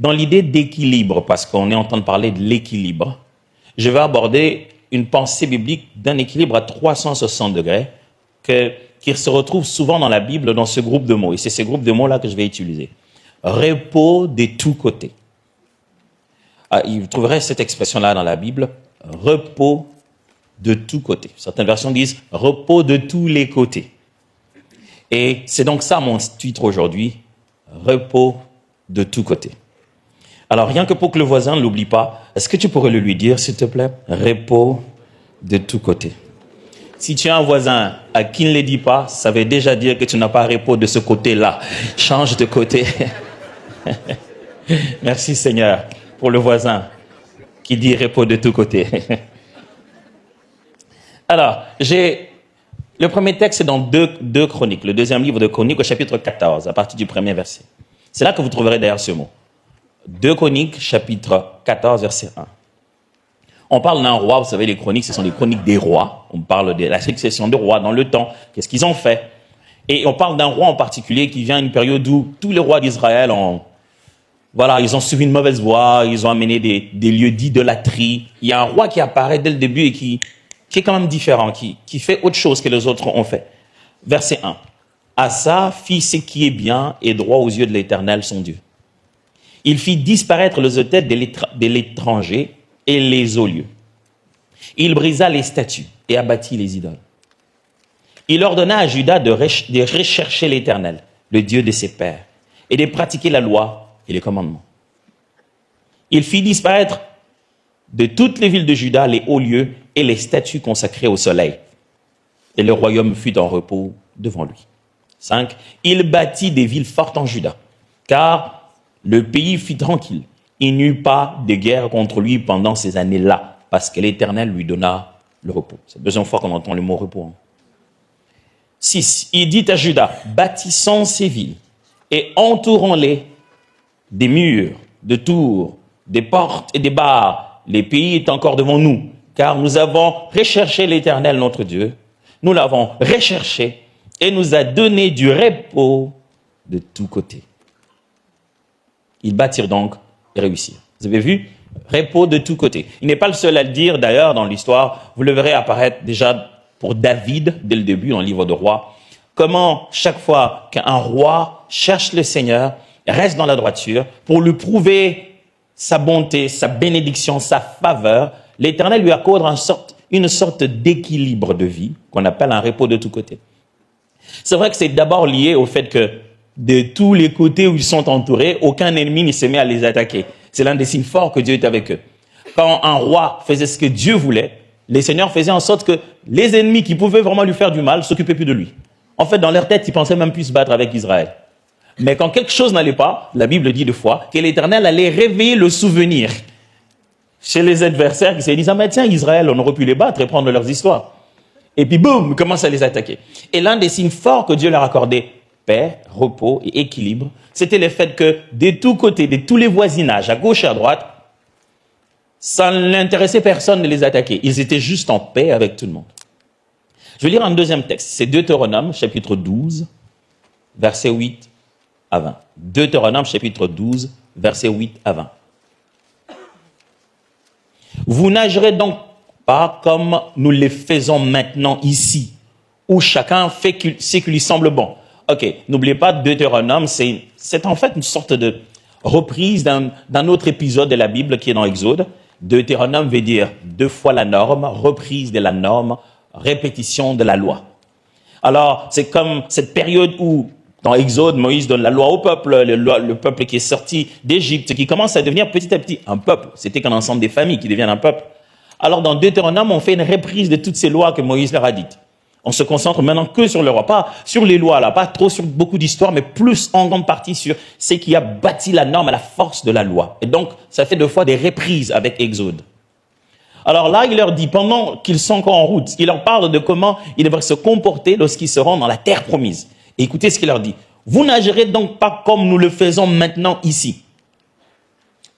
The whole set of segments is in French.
Dans l'idée d'équilibre, parce qu'on est en train de parler de l'équilibre, je vais aborder une pensée biblique d'un équilibre à 360 degrés qui se retrouve souvent dans la Bible dans ce groupe de mots. Et c'est ce groupe de mots-là que je vais utiliser. Repos de tous côtés. Vous trouverez cette expression-là dans la Bible, repos de tous côtés. Certaines versions disent repos de tous les côtés. Et c'est donc ça mon titre aujourd'hui, repos de tous côtés. Alors, rien que pour que le voisin ne l'oublie pas, est-ce que tu pourrais le lui dire, s'il te plaît? Repos de tous côtés. Si tu as un voisin à qui ne le dit pas, ça veut déjà dire que tu n'as pas repos de ce côté-là. Change de côté. Merci Seigneur pour le voisin qui dit repos de tous côtés. Alors, le premier texte est dans 2 Chroniques, le deuxième livre de Chroniques au chapitre 14, à partir du premier verset. C'est là que vous trouverez d'ailleurs ce mot. 2 Chroniques, chapitre 14, verset 1. On parle d'un roi, vous savez, les chroniques, ce sont les chroniques des rois. On parle de la succession de rois dans le temps, qu'est-ce qu'ils ont fait. Et on parle d'un roi en particulier qui vient à une période où tous les rois d'Israël ils ont suivi une mauvaise voie, ils ont amené des lieux d'idolâtrie. Il y a un roi qui apparaît dès le début et qui est quand même différent, qui fait autre chose que les autres ont fait. Verset 1. Asa fit ce qui est bien et droit aux yeux de l'Éternel, son Dieu. Il fit disparaître les autels de l'étranger et les hauts lieux. Il brisa les statues et abattit les idoles. Il ordonna à Juda de rechercher l'Éternel, le Dieu de ses pères, et de pratiquer la loi et les commandements. Il fit disparaître de toutes les villes de Juda les hauts lieux et les statues consacrées au soleil. Et le royaume fut en repos devant lui. 5. Il bâtit des villes fortes en Juda, car le pays fut tranquille. Il n'y eut pas de guerre contre lui pendant ces années-là, parce que l'Éternel lui donna le repos. C'est la deuxième fois qu'on entend le mot repos. 6. Il dit à Juda, bâtissons ces villes et entourons-les des murs, de tours, des portes et des barres. Les pays est encore devant nous, car nous avons recherché l'Éternel notre Dieu. Nous l'avons recherché et nous a donné du repos de tous côtés. Ils bâtirent donc et réussirent. Vous avez vu? Repos de tous côtés. Il n'est pas le seul à le dire, d'ailleurs, dans l'histoire. Vous le verrez apparaître déjà pour David, dès le début, dans le livre de Rois. Comment, chaque fois qu'un roi cherche le Seigneur, reste dans la droiture, pour lui prouver sa bonté, sa bénédiction, sa faveur, l'Éternel lui accorde une sorte d'équilibre de vie, qu'on appelle un repos de tous côtés. C'est vrai que c'est d'abord lié au fait que de tous les côtés où ils sont entourés, aucun ennemi ne se met à les attaquer. C'est l'un des signes forts que Dieu est avec eux. Quand un roi faisait ce que Dieu voulait, les seigneurs faisaient en sorte que les ennemis qui pouvaient vraiment lui faire du mal s'occupaient plus de lui. En fait, dans leur tête, ils pensaient même plus se battre avec Israël. Mais quand quelque chose n'allait pas, la Bible dit 2 fois que l'Éternel allait réveiller le souvenir chez les adversaires qui se disaient « mais tiens, Israël, on aurait pu les battre et prendre leurs histoires. » Et puis boum, ils commencent à les attaquer. Et l'un des signes forts que Dieu leur accordait, paix, repos et équilibre, c'était le fait que de tous côtés, de tous les voisinages, à gauche et à droite, ça n'intéressait personne de les attaquer. Ils étaient juste en paix avec tout le monde. Je vais lire un deuxième texte. C'est Deutéronome, chapitre 12, versets 8 à 20. Deutéronome, chapitre 12, versets 8 à 20. Vous nagerez donc pas comme nous le faisons maintenant ici, où chacun fait ce qui lui semble bon. Ok, n'oubliez pas, Deutéronome, c'est en fait une sorte de reprise d'un autre épisode de la Bible qui est dans Exode. Deutéronome veut dire 2 fois la norme, reprise de la norme, répétition de la loi. Alors, c'est comme cette période où, dans Exode, Moïse donne la loi au peuple, le peuple qui est sorti d'Égypte, qui commence à devenir petit à petit un peuple. C'était qu'un ensemble des familles qui deviennent un peuple. Alors, dans Deutéronome, on fait une reprise de toutes ces lois que Moïse leur a dites. On se concentre maintenant que sur le roi, pas sur les lois, là, pas trop sur beaucoup d'histoires, mais plus en grande partie sur ce qui a bâti la norme à la force de la loi. Et donc, ça fait 2 fois des reprises avec Exode. Alors là, il leur dit, pendant qu'ils sont encore en route, il leur parle de comment ils devraient se comporter lorsqu'ils seront dans la terre promise. Et écoutez ce qu'il leur dit. Vous nagerez donc pas comme nous le faisons maintenant ici,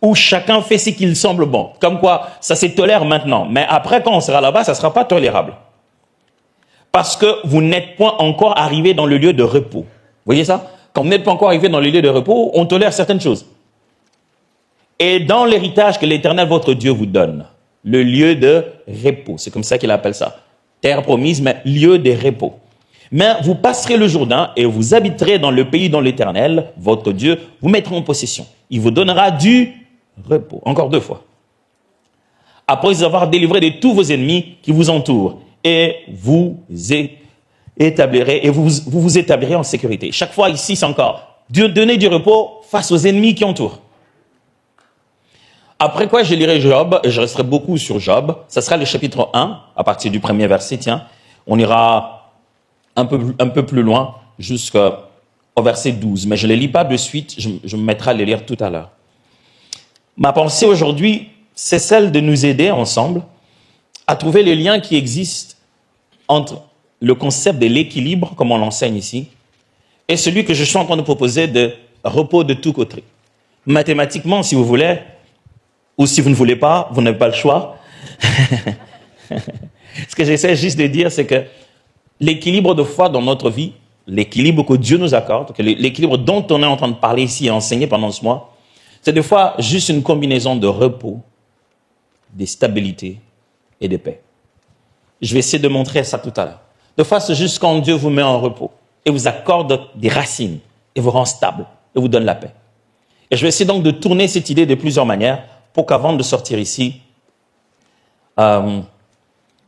où chacun fait ce qu'il semble bon. Comme quoi, ça se tolère maintenant. Mais après, quand on sera là-bas, ça ne sera pas tolérable. Parce que vous n'êtes point encore arrivé dans le lieu de repos. Vous voyez ça? Quand vous n'êtes pas encore arrivé dans le lieu de repos, on tolère certaines choses. et dans l'héritage que l'Éternel votre Dieu vous donne, le lieu de repos, c'est comme ça qu'il appelle ça, terre promise, mais lieu de repos. Mais vous passerez le Jourdain et vous habiterez dans le pays dont l'Éternel, votre Dieu, vous mettra en possession. Il vous donnera du repos. Encore 2 fois. Après avoir délivré de tous vos ennemis qui vous entourent, et vous établirez, et vous établirez en sécurité. Chaque fois ici, c'est encore Dieu donner du repos face aux ennemis qui entourent. Après quoi, je lirai Job, et je resterai beaucoup sur Job. Ça sera le chapitre 1, à partir du 1er verset, tiens. On ira un peu plus loin, jusqu'au verset 12. Mais je ne les lis pas de suite, je me mettrai à les lire tout à l'heure. Ma pensée aujourd'hui, c'est celle de nous aider ensemble à trouver les liens qui existent entre le concept de l'équilibre, comme on l'enseigne ici, et celui que je suis en train de proposer de repos de tous côtés. Mathématiquement, si vous voulez, ou si vous ne voulez pas, vous n'avez pas le choix. Ce que j'essaie juste de dire, c'est que l'équilibre de foi dans notre vie, l'équilibre que Dieu nous accorde, l'équilibre dont on est en train de parler ici et enseigner pendant ce mois, c'est des fois juste une combinaison de repos, de stabilité et de paix. Je vais essayer de montrer ça tout à l'heure. De fois, c'est juste quand Dieu vous met en repos et vous accorde des racines et vous rend stable et vous donne la paix. Et je vais essayer donc de tourner cette idée de plusieurs manières pour qu'avant de sortir ici,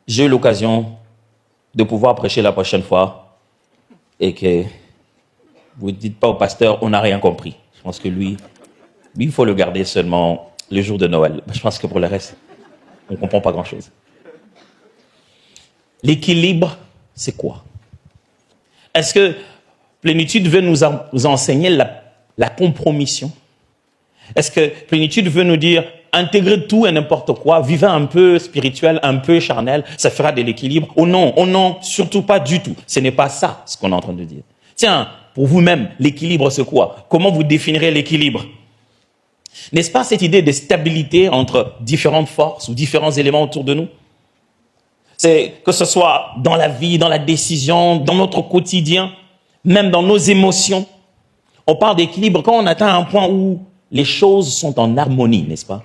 j'ai eu l'occasion de pouvoir prêcher la prochaine fois et que vous ne dites pas au pasteur, on n'a rien compris. Je pense que lui, il faut le garder seulement le jour de Noël. Je pense que pour le reste, on ne comprend pas grand-chose. L'équilibre, c'est quoi? Est-ce que plénitude veut nous enseigner la compromission? Est-ce que plénitude veut nous dire intégrer tout et n'importe quoi, vivre un peu spirituel, un peu charnel, ça fera de l'équilibre? Oh non, surtout pas du tout. Ce n'est pas ça ce qu'on est en train de dire. Tiens, pour vous-même, l'équilibre c'est quoi? Comment vous définirez l'équilibre? N'est-ce pas cette idée de stabilité entre différentes forces ou différents éléments autour de nous? C'est que ce soit dans la vie, dans la décision, dans notre quotidien, même dans nos émotions. On parle d'équilibre quand on atteint un point où les choses sont en harmonie, n'est-ce pas?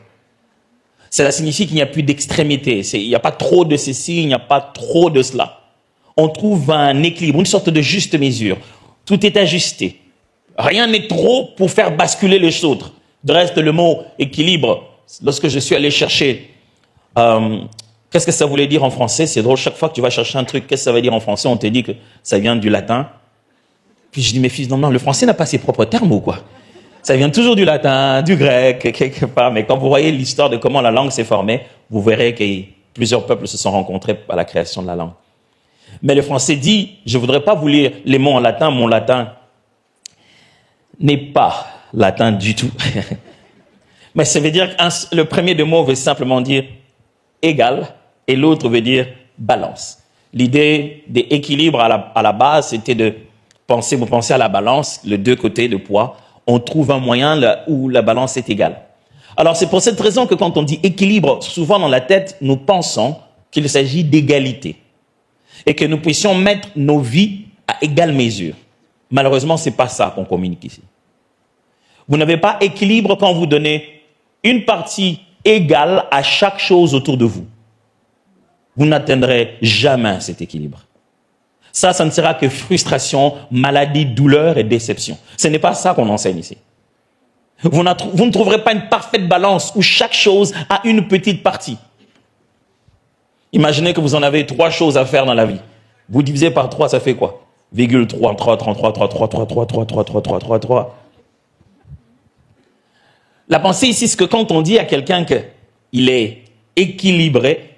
Cela signifie qu'il n'y a plus d'extrémité. Il n'y a pas trop de ceci, il n'y a pas trop de cela. On trouve un équilibre, une sorte de juste mesure. Tout est ajusté. Rien n'est trop pour faire basculer les autres. De reste, le mot équilibre, lorsque je suis allé chercher, qu'est-ce que ça voulait dire en français? C'est drôle, chaque fois que tu vas chercher un truc, qu'est-ce que ça veut dire en français? On te dit que ça vient du latin. Puis je dis, mes fils, non, le français n'a pas ses propres termes ou quoi? Ça vient toujours du latin, du grec, quelque part. Mais quand vous voyez l'histoire de comment la langue s'est formée, vous verrez que plusieurs peuples se sont rencontrés à la création de la langue. Mais le français dit, je ne voudrais pas vous lire les mots en latin, mon latin n'est pas latin du tout. Mais ça veut dire que le premier des mots veut simplement dire égal et l'autre veut dire balance. L'idée d'équilibre à la base, c'était de penser, vous pensez à la balance, les deux côtés de poids, on trouve un moyen où la balance est égale. Alors c'est pour cette raison que quand on dit équilibre, souvent dans la tête, nous pensons qu'il s'agit d'égalité et que nous puissions mettre nos vies à égale mesure. Malheureusement, c'est pas ça qu'on communique ici. Vous n'avez pas équilibre quand vous donnez une partie égale à chaque chose autour de vous. Vous n'atteindrez jamais cet équilibre. Ça ne sera que frustration, maladie, douleur et déception. Ce n'est pas ça qu'on enseigne ici. Vous ne trouverez pas une parfaite balance où chaque chose a une petite partie. Imaginez que vous en avez 3 choses à faire dans la vie. Vous divisez par 3, ça fait quoi? 3, 3, 33, 3, 3, 3, 3, 3, 3, 3, 3, 3, 3. La pensée ici, c'est que quand on dit à quelqu'un qu'il est équilibré,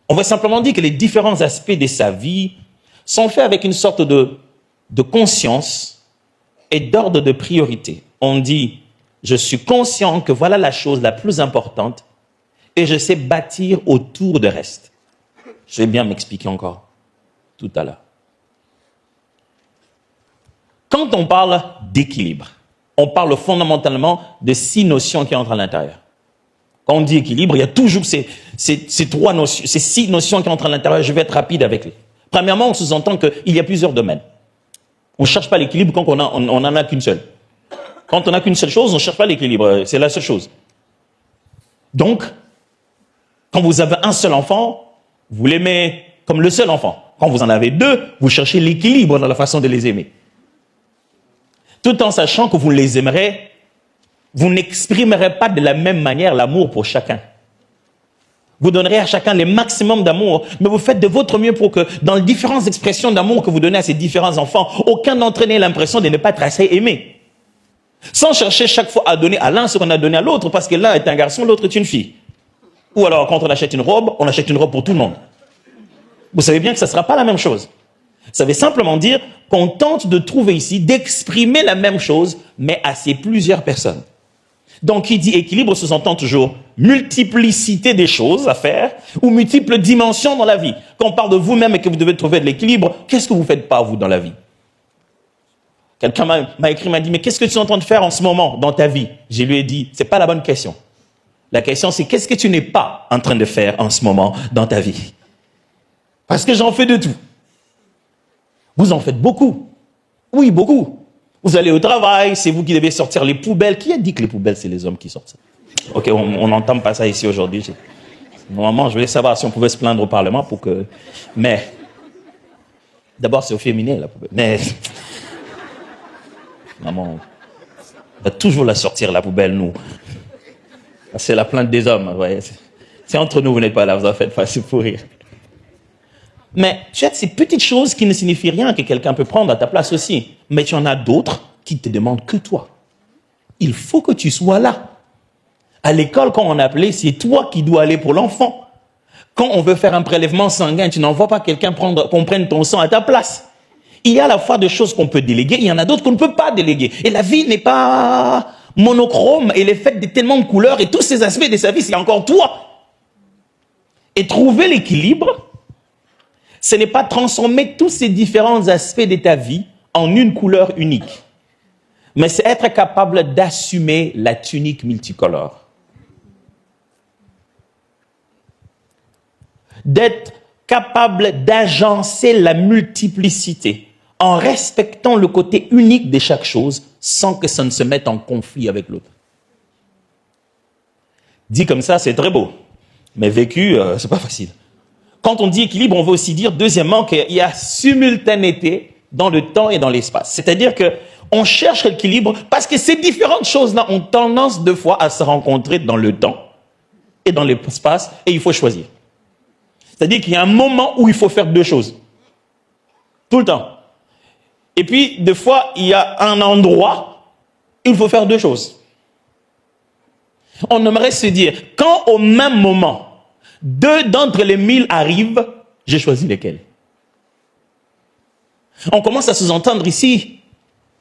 on va simplement dire que les différents aspects de sa vie sont faits avec une sorte de conscience et d'ordre de priorité. On dit, je suis conscient que voilà la chose la plus importante et je sais bâtir autour de reste. Je vais bien m'expliquer encore tout à l'heure. Quand on parle d'équilibre, on parle fondamentalement de 6 notions qui entrent à l'intérieur. Quand on dit équilibre, il y a toujours ces 3 notions, ces 6 notions qui entrent à l'intérieur. Je vais être rapide avec eux. Premièrement, on sous-entend qu'il y a plusieurs domaines. On ne cherche pas l'équilibre quand on n'en a qu'une seule. Quand on n'a qu'une seule chose, on ne cherche pas l'équilibre. C'est la seule chose. Donc, quand vous avez un seul enfant, vous l'aimez comme le seul enfant. Quand vous en avez deux, vous cherchez l'équilibre dans la façon de les aimer. Tout en sachant que vous les aimerez, vous n'exprimerez pas de la même manière l'amour pour chacun. Vous donnerez à chacun le maximum d'amour, mais vous faites de votre mieux pour que, dans les différentes expressions d'amour que vous donnez à ces différents enfants, aucun d'entre eux n'ait l'impression de ne pas être assez aimé. Sans chercher chaque fois à donner à l'un ce qu'on a donné à l'autre, parce que l'un est un garçon, l'autre est une fille. Ou alors, quand on achète une robe pour tout le monde. Vous savez bien que ça ne sera pas la même chose. Ça veut simplement dire qu'on tente de trouver ici, d'exprimer la même chose, mais à ces plusieurs personnes. Donc, qui dit équilibre sous-entend toujours multiplicité des choses à faire ou multiples dimensions dans la vie. Quand on parle de vous-même et que vous devez trouver de l'équilibre, qu'est-ce que vous ne faites pas, vous, dans la vie? Quelqu'un m'a écrit, m'a dit, mais qu'est-ce que tu es en train de faire en ce moment dans ta vie? Je lui ai dit, c'est pas la bonne question. La question, c'est qu'est-ce que tu n'es pas en train de faire en ce moment dans ta vie? Parce que j'en fais de tout. Vous en faites beaucoup. Oui, beaucoup. Vous allez au travail, c'est vous qui devez sortir les poubelles. Qui a dit que les poubelles, c'est les hommes qui sortent ça? Ok, on n'entend pas ça ici aujourd'hui. Normalement, je voulais savoir si on pouvait se plaindre au Parlement pour que... Mais, d'abord, c'est au féminin, la poubelle. Mais, maman, on va toujours la sortir, la poubelle, nous. C'est la plainte des hommes, vous voyez. C'est entre nous, vous n'êtes pas là, vous en faites pas, c'est pour rire. Mais tu as ces petites choses qui ne signifient rien que quelqu'un peut prendre à ta place aussi. Mais tu en as d'autres qui te demandent que toi. Il faut que tu sois là. À l'école, quand on appelait, c'est toi qui dois aller pour l'enfant. Quand on veut faire un prélèvement sanguin, tu n'envoies pas quelqu'un qu'on prenne ton sang à ta place. Il y a à la fois des choses qu'on peut déléguer, il y en a d'autres qu'on ne peut pas déléguer. Et la vie n'est pas monochrome, elle est faite de tellement de couleurs et tous ces aspects de sa vie, c'est encore toi. Et trouver l'équilibre, ce n'est pas transformer tous ces différents aspects de ta vie en une couleur unique. Mais c'est être capable d'assumer la tunique multicolore. D'être capable d'agencer la multiplicité en respectant le côté unique de chaque chose sans que ça ne se mette en conflit avec l'autre. Dit comme ça, c'est très beau. Mais vécu, c'est pas facile. Quand on dit équilibre, on veut aussi dire, deuxièmement, qu'il y a simultanéité dans le temps et dans l'espace. C'est-à-dire qu'on cherche l'équilibre parce que ces différentes choses-là ont tendance, deux fois, à se rencontrer dans le temps et dans l'espace, et il faut choisir. C'est-à-dire qu'il y a un moment où il faut faire deux choses. Tout le temps. Et puis, des fois, il y a un endroit où il faut faire deux choses. On aimerait se dire, quand au même moment, deux d'entre les 1000 arrivent, j'ai choisi lesquels. On commence à sous-entendre ici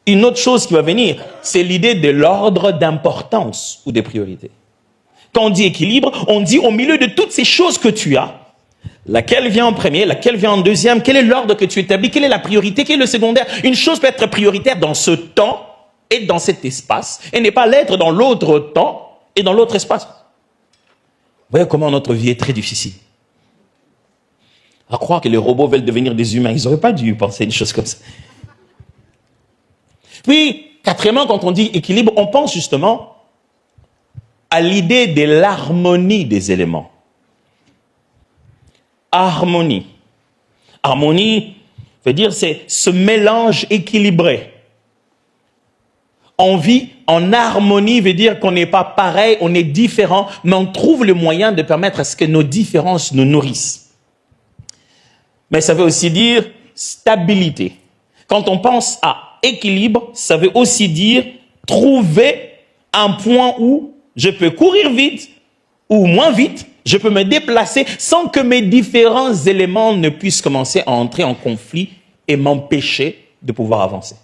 une autre chose qui va venir, c'est l'idée de l'ordre d'importance ou des priorités. Quand on dit équilibre, on dit au milieu de toutes ces choses que tu as, laquelle vient en premier, laquelle vient en deuxième, quel est l'ordre que tu établis, quelle est la priorité, quel est le secondaire. Une chose peut être prioritaire dans ce temps et dans cet espace, et n'est pas l'être dans l'autre temps et dans l'autre espace. Vous voyez comment notre vie est très difficile. À croire que les robots veulent devenir des humains, ils n'auraient pas dû penser une chose comme ça. Puis, quatrièmement, quand on dit équilibre, on pense justement à l'idée de l'harmonie des éléments. Harmonie. Harmonie veut dire c'est ce mélange équilibré. On vit en harmonie veut dire qu'on n'est pas pareil, on est différent, mais on trouve le moyen de permettre à ce que nos différences nous nourrissent. Mais ça veut aussi dire stabilité. Quand on pense à équilibre, ça veut aussi dire trouver un point où je peux courir vite ou moins vite, je peux me déplacer sans que mes différents éléments ne puissent commencer à entrer en conflit et m'empêcher de pouvoir avancer.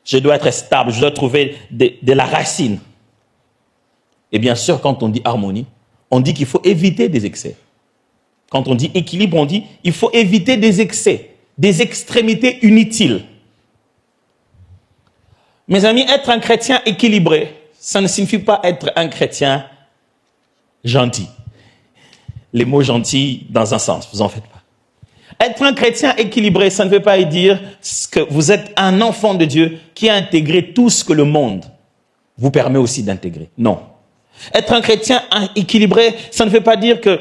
Je dois être stable, je dois trouver de la racine. Et bien sûr, quand on dit harmonie, on dit qu'il faut éviter des excès. Quand on dit équilibre, on dit qu'il faut éviter des excès, des extrémités inutiles. Mes amis, être un chrétien équilibré, ça ne signifie pas être un chrétien gentil. Les mots gentils dans un sens, vous en faites pas. Être un chrétien équilibré, ça ne veut pas dire que vous êtes un enfant de Dieu qui a intégré tout ce que le monde vous permet aussi d'intégrer. Non. Être un chrétien équilibré, ça ne veut pas dire que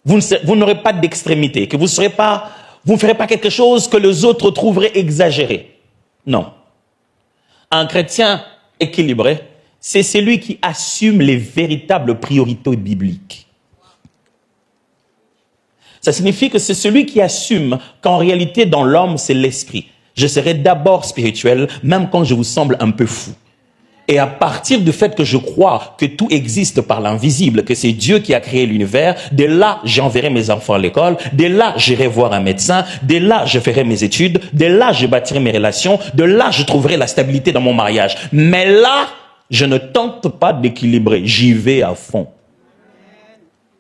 vous n'aurez pas d'extrémité, que vous ne ferez pas quelque chose que les autres trouveraient exagéré. Non. Un chrétien équilibré, c'est celui qui assume les véritables priorités bibliques. Ça signifie que c'est celui qui assume qu'en réalité, dans l'homme, c'est l'esprit. Je serai d'abord spirituel, même quand je vous semble un peu fou. Et à partir du fait que je crois que tout existe par l'invisible, que c'est Dieu qui a créé l'univers, dès là, j'enverrai mes enfants à l'école, dès là, j'irai voir un médecin, dès là, je ferai mes études, dès là, je bâtirai mes relations, de là, je trouverai la stabilité dans mon mariage. Mais là, je ne tente pas d'équilibrer, j'y vais à fond.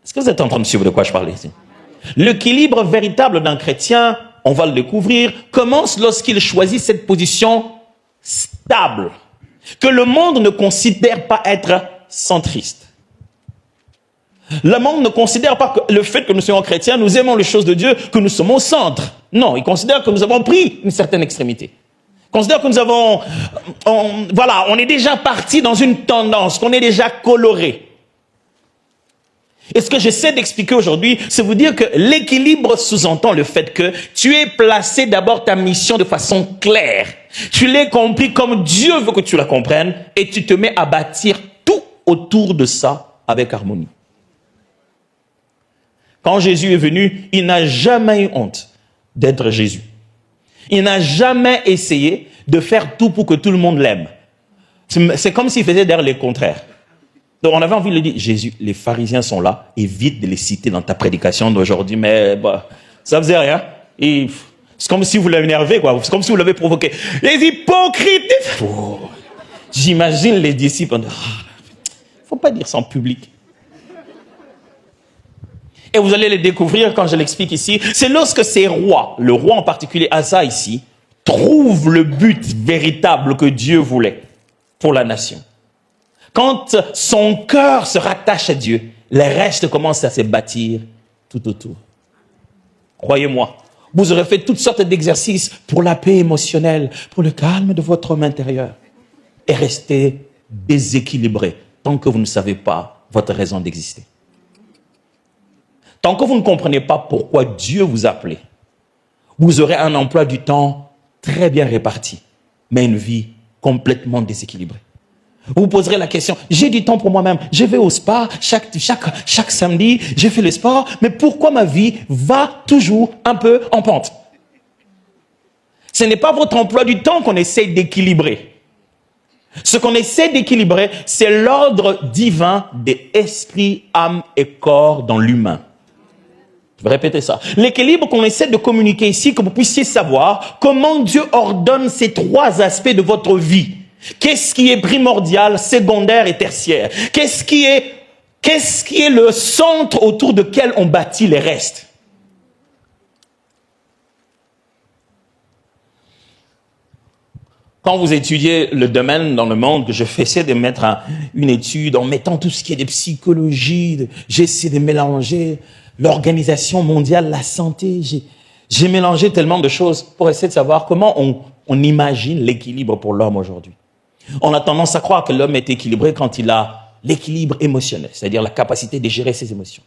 Est-ce que vous êtes en train de suivre de quoi je parle ici? L'équilibre véritable d'un chrétien, on va le découvrir, commence lorsqu'il choisit cette position stable, que le monde ne considère pas être centriste. Le monde ne considère pas que le fait que nous soyons chrétiens, nous aimons les choses de Dieu, que nous sommes au centre. Non, il considère que nous avons pris une certaine extrémité. Il considère que nous avons, on est déjà parti dans une tendance, qu'on est déjà coloré. Et ce que j'essaie d'expliquer aujourd'hui, c'est vous dire que l'équilibre sous-entend le fait que tu aies placé d'abord ta mission de façon claire. Tu l'as compris comme Dieu veut que tu la comprennes et tu te mets à bâtir tout autour de ça avec harmonie. Quand Jésus est venu, il n'a jamais eu honte d'être Jésus. Il n'a jamais essayé de faire tout pour que tout le monde l'aime. C'est comme s'il faisait d'ailleurs le contraire. Donc on avait envie de lui dire, Jésus, les pharisiens sont là, évite de les citer dans ta prédication d'aujourd'hui, mais ça faisait rien. C'est comme si vous l'avez énervé, quoi. C'est comme si vous l'avez provoqué. Les hypocrites. J'imagine les disciples. Faut pas dire ça en public. Et vous allez les découvrir quand je l'explique ici. C'est lorsque ces rois, le roi en particulier Asa ici, trouvent le but véritable que Dieu voulait pour la nation. Quand son cœur se rattache à Dieu, le reste commence à se bâtir tout autour. Croyez-moi, vous aurez fait toutes sortes d'exercices pour la paix émotionnelle, pour le calme de votre homme intérieur. Et restez déséquilibré tant que vous ne savez pas votre raison d'exister. Tant que vous ne comprenez pas pourquoi Dieu vous a appelé, vous aurez un emploi du temps très bien réparti, mais une vie complètement déséquilibrée. Vous vous poserez la question, j'ai du temps pour moi-même, je vais au spa chaque samedi, je fais le sport, mais pourquoi ma vie va toujours un peu en pente? Ce n'est pas votre emploi du temps qu'on essaie d'équilibrer. Ce qu'on essaie d'équilibrer, c'est l'ordre divin des esprits, âme et corps dans l'humain. Je vais répéter ça. L'équilibre qu'on essaie de communiquer ici, que vous puissiez savoir comment Dieu ordonne ces trois aspects de votre vie. Qu'est-ce qui est primordial, secondaire et tertiaire? Qu'est-ce qui est le centre autour duquel on bâtit les restes? Quand vous étudiez le domaine dans le monde, que je faisais de mettre une étude en mettant tout ce qui est de psychologie, j'essaie de mélanger l'Organisation mondiale, la santé, j'ai mélangé tellement de choses pour essayer de savoir comment on imagine l'équilibre pour l'homme aujourd'hui. On a tendance à croire que l'homme est équilibré quand il a l'équilibre émotionnel, c'est-à-dire la capacité de gérer ses émotions.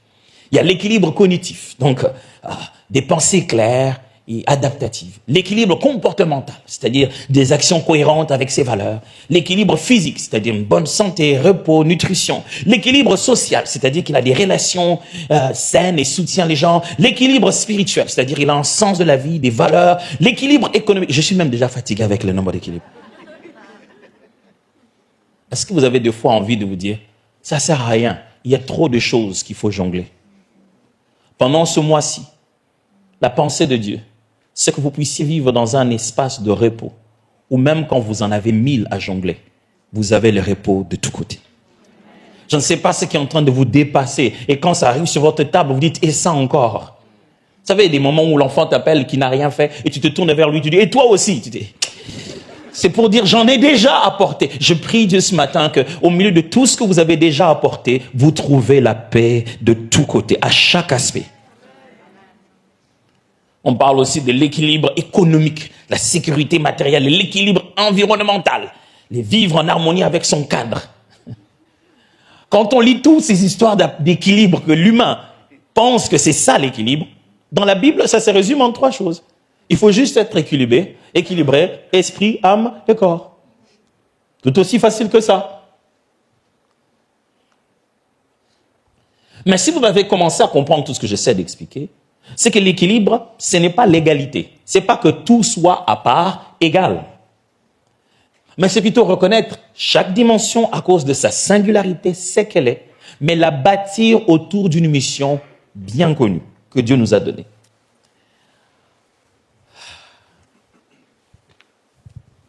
Il y a l'équilibre cognitif, donc des pensées claires et adaptatives. L'équilibre comportemental, c'est-à-dire des actions cohérentes avec ses valeurs. L'équilibre physique, c'est-à-dire une bonne santé, repos, nutrition. L'équilibre social, c'est-à-dire qu'il a des relations saines et soutient les gens. L'équilibre spirituel, c'est-à-dire qu'il a un sens de la vie, des valeurs. L'équilibre économique, je suis même déjà fatigué avec le nombre d'équilibres. Est-ce que vous avez des fois envie de vous dire, ça sert à rien, il y a trop de choses qu'il faut jongler. Pendant ce mois-ci, la pensée de Dieu, c'est que vous puissiez vivre dans un espace de repos, où même quand vous en avez 1000 à jongler, vous avez le repos de tous côtés. Je ne sais pas ce qui est en train de vous dépasser, et quand ça arrive sur votre table, vous dites, et ça encore? Vous savez, il y a des moments où l'enfant t'appelle qui n'a rien fait, et tu te tournes vers lui, tu dis, et toi aussi? Tu dis, c'est pour dire, j'en ai déjà apporté. Je prie Dieu ce matin qu'au milieu de tout ce que vous avez déjà apporté, vous trouvez la paix de tous côtés, à chaque aspect. On parle aussi de l'équilibre économique, la sécurité matérielle, l'équilibre environnemental, les vivre en harmonie avec son cadre. Quand on lit toutes ces histoires d'équilibre que l'humain pense que c'est ça l'équilibre, dans la Bible, ça se résume en 3 choses. Il faut juste être équilibré, esprit, âme et corps. Tout aussi facile que ça. Mais si vous avez commencé à comprendre tout ce que j'essaie d'expliquer, c'est que l'équilibre, ce n'est pas l'égalité. Ce n'est pas que tout soit à part égal. Mais c'est plutôt reconnaître chaque dimension à cause de sa singularité, c'est qu'elle est, mais la bâtir autour d'une mission bien connue que Dieu nous a donnée.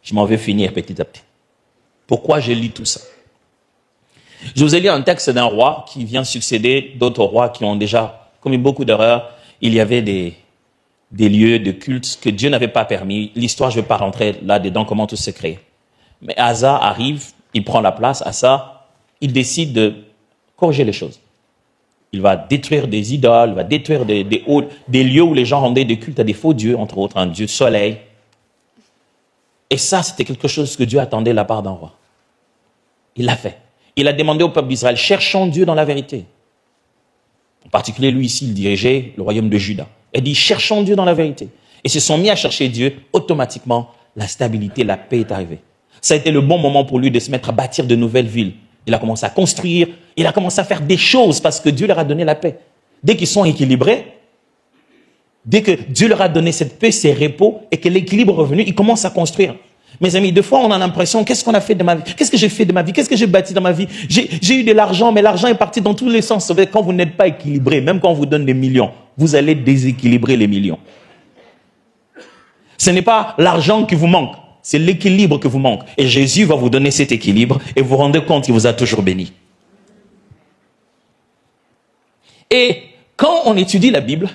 Je m'en vais finir petit à petit. Pourquoi je lis tout ça? Je vous ai lu un texte d'un roi qui vient succéder d'autres rois qui ont déjà commis beaucoup d'erreurs. Il y avait des lieux de culte que Dieu n'avait pas permis. L'histoire, je ne vais pas rentrer là-dedans, comment tout s'est créé. Mais Asa arrive, il prend la place. Asa, il décide de corriger les choses. Il va détruire des idoles, il va détruire des lieux où les gens rendaient des cultes à des faux dieux, entre autres un dieu soleil. Et ça, c'était quelque chose que Dieu attendait de la part d'un roi. Il l'a fait. Il a demandé au peuple d'Israël, cherchons Dieu dans la vérité. En particulier, lui ici, il dirigeait le royaume de Juda. Il dit, cherchons Dieu dans la vérité. Et se sont mis à chercher Dieu, automatiquement, la stabilité, la paix est arrivée. Ça a été le bon moment pour lui de se mettre à bâtir de nouvelles villes. Il a commencé à construire, il a commencé à faire des choses parce que Dieu leur a donné la paix. Dès qu'ils sont équilibrés, dès que Dieu leur a donné cette paix, ces repos, et que l'équilibre est revenu, ils commencent à construire. Mes amis, des fois, on a l'impression, qu'est-ce qu'on a fait de ma vie? Qu'est-ce que j'ai fait de ma vie? Qu'est-ce que j'ai bâti dans ma vie? J'ai eu de l'argent, mais l'argent est parti dans tous les sens. Quand vous n'êtes pas équilibré, même quand on vous donne des millions, vous allez déséquilibrer les millions. Ce n'est pas l'argent qui vous manque, c'est l'équilibre qui vous manque. Et Jésus va vous donner cet équilibre et vous vous rendez compte qu'il vous a toujours béni. Et quand on étudie la Bible,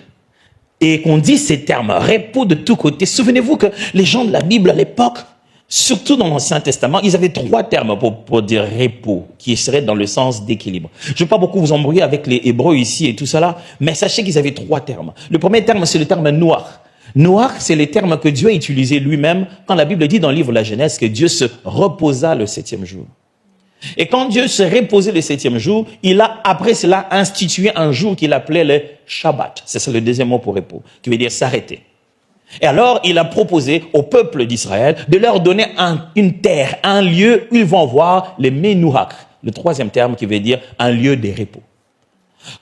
et qu'on dit ces termes, repos de tous côtés, souvenez-vous que les gens de la Bible à l'époque, surtout dans l'Ancien Testament, ils avaient 3 termes pour dire repos, qui seraient dans le sens d'équilibre. Je ne vais pas beaucoup vous embrouiller avec les Hébreux ici et tout cela, mais sachez qu'ils avaient 3 termes. Le premier terme, c'est le terme noir. Noir, c'est les termes que Dieu a utilisés lui-même quand la Bible dit dans le livre de la Genèse que Dieu se reposa le 7e jour. Et quand Dieu se reposait le 7e jour, il a après cela institué un jour qu'il appelait le Shabbat. C'est ça le deuxième mot pour repos, qui veut dire s'arrêter. Et alors, il a proposé au peuple d'Israël de leur donner une terre, un lieu où ils vont voir les Menouhak, le 3e terme qui veut dire un lieu de repos.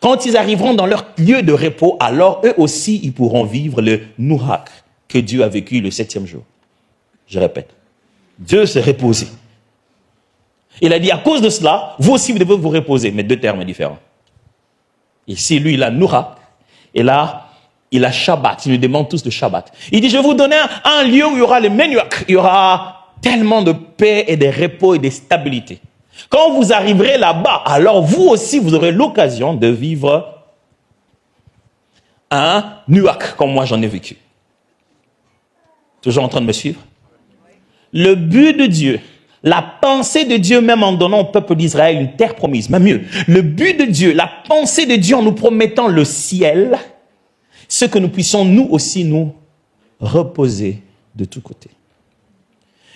Quand ils arriveront dans leur lieu de repos, alors eux aussi, ils pourront vivre le Nouhak que Dieu a vécu le 7e jour. Je répète, Dieu s'est reposé. Il a dit, à cause de cela, vous aussi, vous devez vous reposer, mais 2 termes différents. Ici, lui, il a Nouhak, et là, il a Shabbat. Il nous demande tous de Shabbat. Il dit, je vais vous donner un lieu où il y aura les Menouhak. Il y aura tellement de paix et de repos et de stabilité. Quand vous arriverez là-bas, alors vous aussi, vous aurez l'occasion de vivre un Nouhak, comme moi j'en ai vécu. Toujours en train de me suivre? Le but de Dieu, la pensée de Dieu même en donnant au peuple d'Israël une terre promise, mais mieux, le but de Dieu, la pensée de Dieu en nous promettant le ciel, c'est que nous puissions nous aussi nous reposer de tous côtés.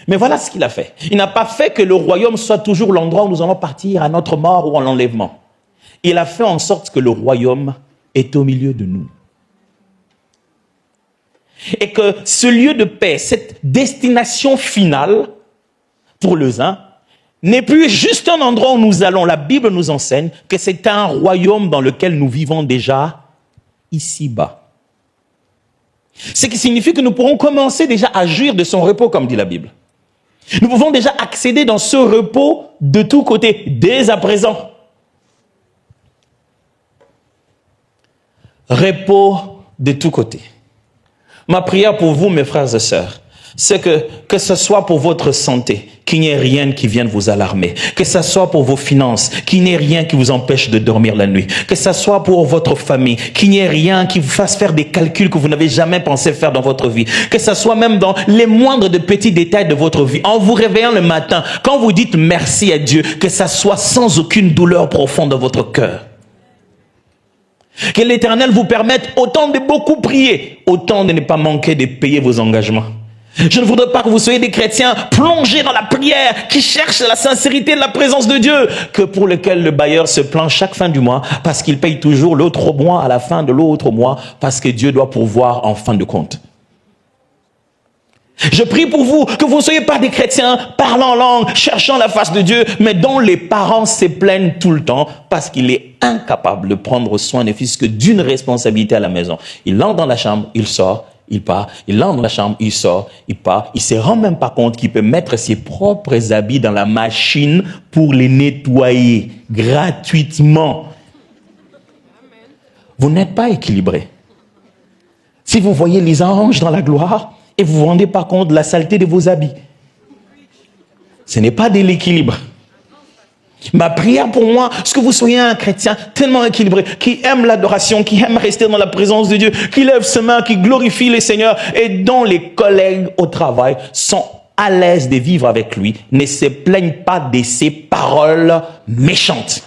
Mais voilà ce qu'il a fait. Il n'a pas fait que le royaume soit toujours l'endroit où nous allons partir à notre mort ou à l'enlèvement. Il a fait en sorte que le royaume est au milieu de nous. Et que ce lieu de paix, cette destination finale pour les uns, n'est plus juste un endroit où nous allons. La Bible nous enseigne que c'est un royaume dans lequel nous vivons déjà ici-bas. Ce qui signifie que nous pourrons commencer déjà à jouir de son repos, comme dit la Bible. Nous pouvons déjà accéder dans ce repos de tous côtés, dès à présent. Repos de tous côtés. Ma prière pour vous, mes frères et sœurs, c'est que ce soit pour votre santé, qu'il n'y ait rien qui vienne vous alarmer. Que ce soit pour vos finances, qu'il n'y ait rien qui vous empêche de dormir la nuit. Que ce soit pour votre famille, qu'il n'y ait rien qui vous fasse faire des calculs que vous n'avez jamais pensé faire dans votre vie. Que ce soit même dans les moindres de petits détails de votre vie. En vous réveillant le matin, quand vous dites merci à Dieu, que ça soit sans aucune douleur profonde dans votre cœur. Que l'Éternel vous permette autant de beaucoup prier, autant de ne pas manquer de payer vos engagements. Je ne voudrais pas que vous soyez des chrétiens plongés dans la prière, qui cherchent la sincérité de la présence de Dieu, que pour lequel le bailleur se plaint chaque fin du mois, parce qu'il paye toujours l'autre mois à la fin de l'autre mois, parce que Dieu doit pourvoir en fin de compte. Je prie pour vous, que vous ne soyez pas des chrétiens parlant en langue, cherchant la face de Dieu, mais dont les parents se plaignent tout le temps parce qu'il est incapable de prendre soin des fils que d'une responsabilité à la maison. Il entre dans la chambre, il sort, il part, il entre dans la chambre, il sort, il part. Il ne se rend même pas compte qu'il peut mettre ses propres habits dans la machine pour les nettoyer gratuitement. Vous n'êtes pas équilibré. Si vous voyez les anges dans la gloire, et vous ne vous rendez pas compte de la saleté de vos habits. Ce n'est pas de l'équilibre. Ma prière pour moi, c'est que vous soyez un chrétien tellement équilibré, qui aime l'adoration, qui aime rester dans la présence de Dieu, qui lève ses mains, qui glorifie le Seigneur, et dont les collègues au travail sont à l'aise de vivre avec lui, ne se plaignent pas de ses paroles méchantes.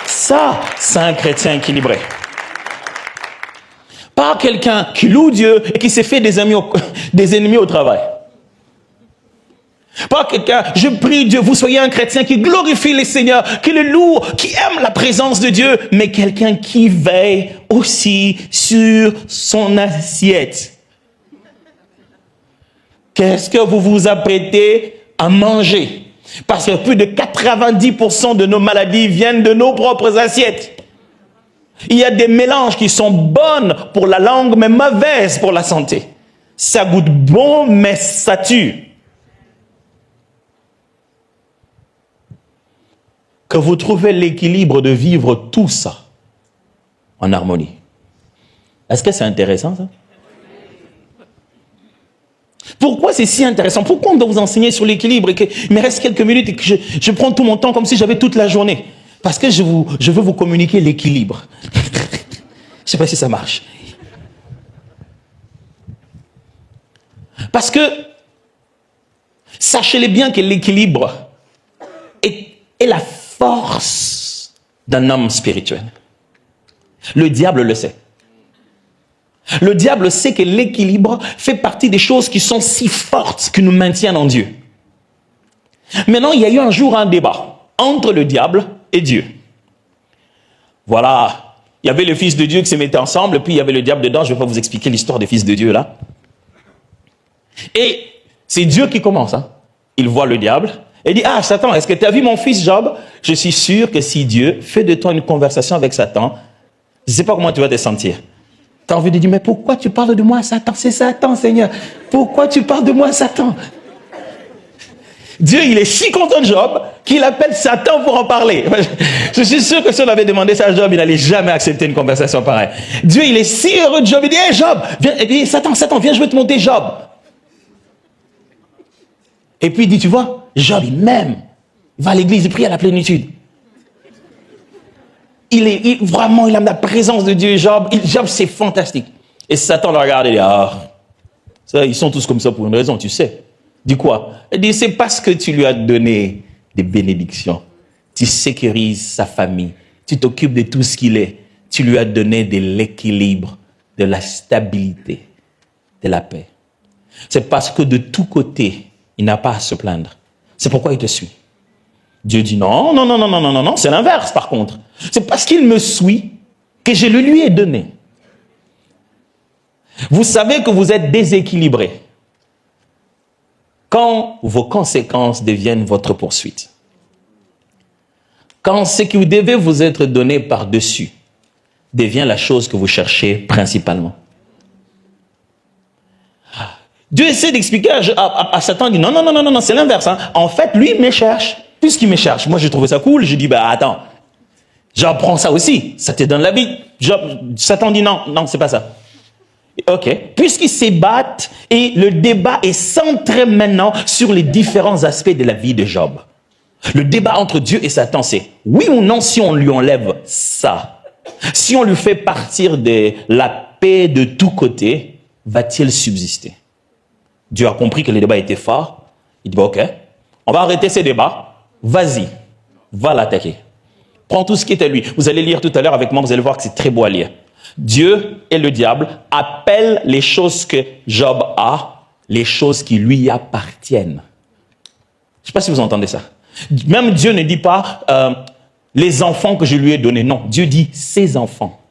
Ça, c'est un chrétien équilibré. Pas quelqu'un qui loue Dieu et qui s'est fait des ennemis au travail. Pas quelqu'un, je prie Dieu, vous soyez un chrétien qui glorifie le Seigneur, qui le loue, qui aime la présence de Dieu, mais quelqu'un qui veille aussi sur son assiette. Qu'est-ce que vous vous apprêtez à manger? Parce que plus de 90% de nos maladies viennent de nos propres assiettes. Il y a des mélanges qui sont bonnes pour la langue, mais mauvaises pour la santé. Ça goûte bon, mais ça tue. Que vous trouvez l'équilibre de vivre tout ça en harmonie. Est-ce que c'est intéressant, ça? Pourquoi c'est si intéressant? Pourquoi on doit vous enseigner sur l'équilibre et qu'il me reste quelques minutes et que je prends tout mon temps comme si j'avais toute la journée? Parce que je veux vous communiquer l'équilibre. Je ne sais pas si ça marche. Parce que, sachez-le bien que l'équilibre est la force d'un homme spirituel. Le diable le sait. Le diable sait que l'équilibre fait partie des choses qui sont si fortes qui nous maintiennent en Dieu. Maintenant, il y a eu un jour un débat entre le diable et Dieu. Voilà, il y avait le Fils de Dieu qui se mettait ensemble, puis il y avait le diable dedans. Je ne vais pas vous expliquer l'histoire des Fils de Dieu là. Et c'est Dieu qui commence. Il voit le diable et dit, ah Satan, est-ce que tu as vu mon fils Job? Je suis sûr que si Dieu fait de toi une conversation avec Satan, je ne sais pas comment tu vas te sentir. Tu as envie de dire, mais pourquoi tu parles de moi Satan? C'est Satan, Seigneur. Pourquoi tu parles de moi Satan? Dieu, il est si content de Job qu'il appelle Satan pour en parler. Je suis sûr que si on avait demandé ça à Job, il n'allait jamais accepter une conversation pareille. Dieu, il est si heureux de Job. Il dit, hey Job, viens, et puis, Satan, viens, je vais te monter Job. Et puis il dit, tu vois, Job, il m'aime. Il va à l'église, il prie à la plénitude. Vraiment, il aime la présence de Dieu. Job, c'est fantastique. Et Satan le regarde et dit, ça, ils sont tous comme ça pour une raison, tu sais. Dit quoi? Il dit, c'est parce que tu lui as donné des bénédictions. Tu sécurises sa famille. Tu t'occupes de tout ce qu'il est. Tu lui as donné de l'équilibre, de la stabilité, de la paix. C'est parce que de tous côtés, il n'a pas à se plaindre. C'est pourquoi il te suit. Dieu dit non, c'est l'inverse par contre. C'est parce qu'il me suit que je le lui ai donné. Vous savez que vous êtes déséquilibré quand vos conséquences deviennent votre poursuite. Quand ce qui devait vous être donné par-dessus devient la chose que vous cherchez principalement. Dieu essaie d'expliquer à Satan, il dit non, c'est l'inverse. En fait, lui, il me cherche. Puisqu'il me cherche, moi, j'ai trouvé ça cool. Je dis, attends, j'apprends ça aussi. Ça te donne la vie. Satan dit non, c'est pas ça. Ok. Puisqu'ils se battent et le débat est centré maintenant sur les différents aspects de la vie de Job. Le débat entre Dieu et Satan, c'est oui ou non si on lui enlève ça. Si on lui fait partir de la paix de tous côtés, va-t-il subsister? Dieu a compris que le débat était fort. Il dit, ok, on va arrêter ces débats. Vas-y, va l'attaquer. Prends tout ce qui est à lui. Vous allez lire tout à l'heure avec moi, vous allez voir que c'est très beau à lire. Dieu et le diable appellent les choses que Job a les choses qui lui appartiennent. Je ne sais pas si vous entendez ça. Même Dieu ne dit pas les enfants que je lui ai donnés. Non, Dieu dit ses enfants.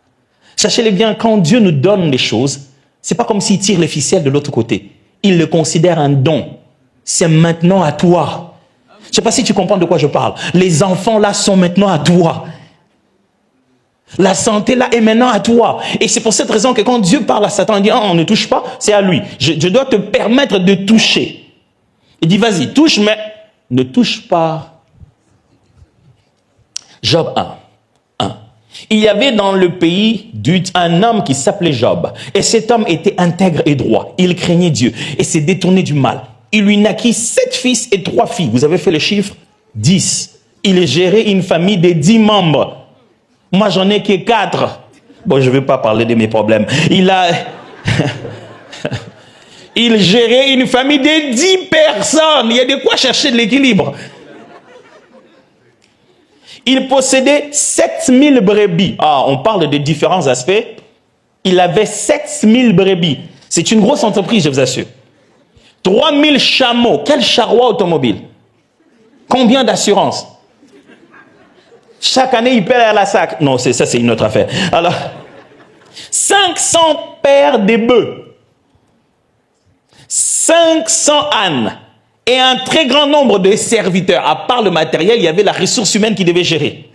Sachez-le bien, quand Dieu nous donne les choses, c'est pas comme s'il tire les ficelles de l'autre côté. Il le considère un don. C'est maintenant à toi. Je ne sais pas si tu comprends de quoi je parle. Les enfants là sont maintenant à toi. La santé là est maintenant à toi. Et c'est pour cette raison que quand Dieu parle à Satan, il dit oh, on ne touche pas, c'est à lui. Je dois te permettre de toucher. Il dit vas-y, touche, mais ne touche pas. Job 1. Il y avait dans le pays un homme qui s'appelait Job. Et cet homme était intègre et droit. Il craignait Dieu et s'est détourné du mal. Il lui naquit 7 fils et 3 filles. Vous avez fait le chiffre 10. Il gérait une famille de 10 membres. Moi, j'en ai que 4. Bon, je ne vais pas parler de mes problèmes. Il gérait une famille de 10 personnes. Il y a de quoi chercher de l'équilibre. Il possédait 7000 brebis. Ah, on parle de différents aspects. Il avait 7000 brebis. C'est une grosse entreprise, je vous assure. 3000 chameaux. Quel charroi automobile? Combien d'assurance? Chaque année, il paie à la sac. Non, ça, c'est une autre affaire. Alors, 500 paires de bœufs. 500 ânes. Et un très grand nombre de serviteurs. À part le matériel, il y avait la ressource humaine qui devait gérer.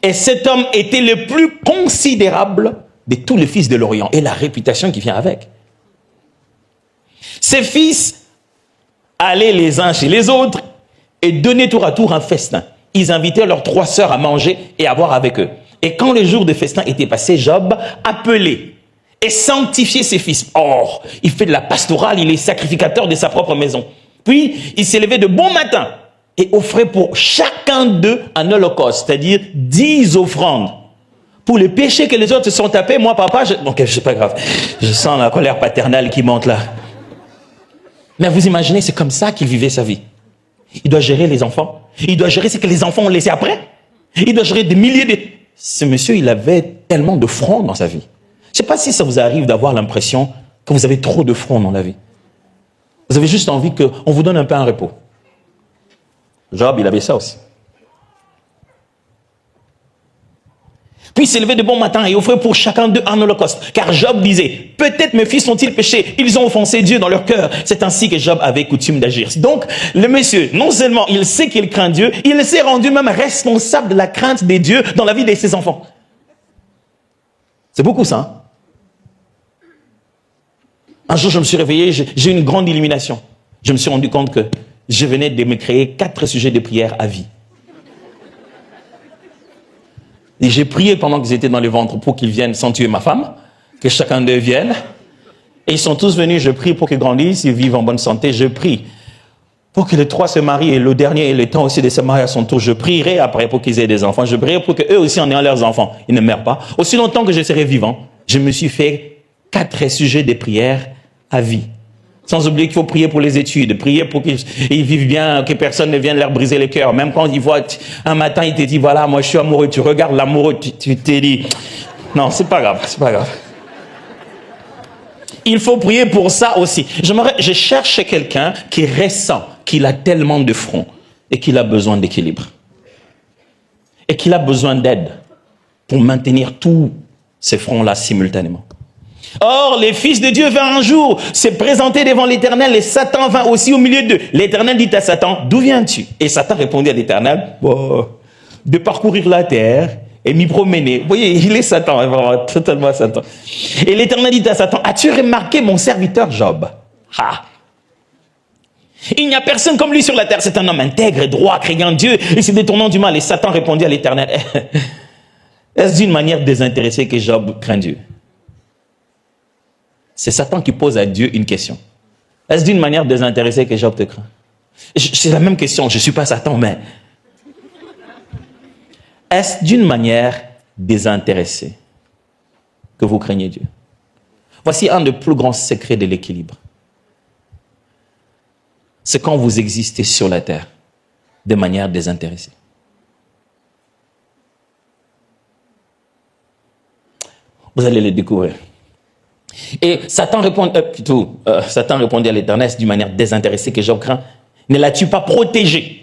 Et cet homme était le plus considérable de tous les fils de l'Orient. Et la réputation qui vient avec. Ses fils allaient les uns chez les autres et donnaient tour à tour un festin. Ils invitaient leurs 3 sœurs à manger et à boire avec eux. Et quand les jours de festin étaient passés, Job appelait et sanctifiait ses fils. Or, il fait de la pastorale, il est sacrificateur de sa propre maison. Puis, il s'est levé de bon matin et offrait pour chacun d'eux un holocauste, c'est-à-dire 10 offrandes. Pour les péchés que les autres se sont tapés, moi, papa, ok, c'est pas grave. Je sens la colère paternelle qui monte là. Mais vous imaginez, c'est comme ça qu'il vivait sa vie. Il doit gérer les enfants. Il doit gérer ce que les enfants ont laissé après. Il doit gérer des milliers de... Ce monsieur, il avait tellement de fronts dans sa vie. Je ne sais pas si ça vous arrive d'avoir l'impression que vous avez trop de fronts dans la vie. Vous avez juste envie qu'on vous donne un peu un repos. Job, il avait ça aussi. Puis il s'est levé de bon matin et offrait pour chacun d'eux un holocauste. Car Job disait, peut-être mes fils ont-ils péché, ils ont offensé Dieu dans leur cœur. C'est ainsi que Job avait coutume d'agir. Donc, le monsieur, non seulement il sait qu'il craint Dieu, il s'est rendu même responsable de la crainte des dieux dans la vie de ses enfants. C'est beaucoup ça. Hein? Un jour, je me suis réveillé, j'ai eu une grande illumination. Je me suis rendu compte que je venais de me créer 4 sujets de prière à vie. Et j'ai prié pendant qu'ils étaient dans le ventre pour qu'ils viennent sans tuer ma femme, que chacun d'eux vienne. Et ils sont tous venus, je prie pour qu'ils grandissent, ils vivent en bonne santé, je prie pour que les 3 se marient et le dernier ait le temps aussi de se marier à son tour. Je prierai après pour qu'ils aient des enfants, je prierai pour qu'eux aussi en ayant leurs enfants, ils ne meurent pas. Aussi longtemps que je serai vivant, je me suis fait 4 sujets de prière à vie. Sans oublier qu'il faut prier pour les études, prier pour qu'ils vivent bien, que personne ne vienne leur briser le cœur. Même quand ils voient, un matin, il te dit, voilà, moi je suis amoureux, tu regardes l'amoureux, tu t'es dit, non, c'est pas grave, c'est pas grave. Il faut prier pour ça aussi. Je cherche quelqu'un qui ressent qu'il a tellement de fronts et qu'il a besoin d'équilibre. Et qu'il a besoin d'aide pour maintenir tous ces fronts-là simultanément. Or, les fils de Dieu vinrent un jour se présenter devant l'Éternel et Satan vint aussi au milieu d'eux. L'Éternel dit à Satan, d'où viens-tu? Et Satan répondit à l'Éternel, de parcourir la terre et m'y promener. Vous voyez, il est Satan, vraiment, totalement Satan. Et l'Éternel dit à Satan, as-tu remarqué mon serviteur Job? Ah. Il n'y a personne comme lui sur la terre. C'est un homme intègre et droit, craignant Dieu et se détournant du mal. Et Satan répondit à l'Éternel, est-ce d'une manière désintéressée que Job craint Dieu? C'est Satan qui pose à Dieu une question. Est-ce d'une manière désintéressée que Job te craint? C'est la même question, je ne suis pas Satan, mais... Est-ce d'une manière désintéressée que vous craignez Dieu? Voici un des plus grands secrets de l'équilibre. C'est quand vous existez sur la terre de manière désintéressée. Vous allez le découvrir. Et Satan Satan répondit à l'Éternel d'une manière désintéressée que Job craint. Ne l'as-tu pas protégé,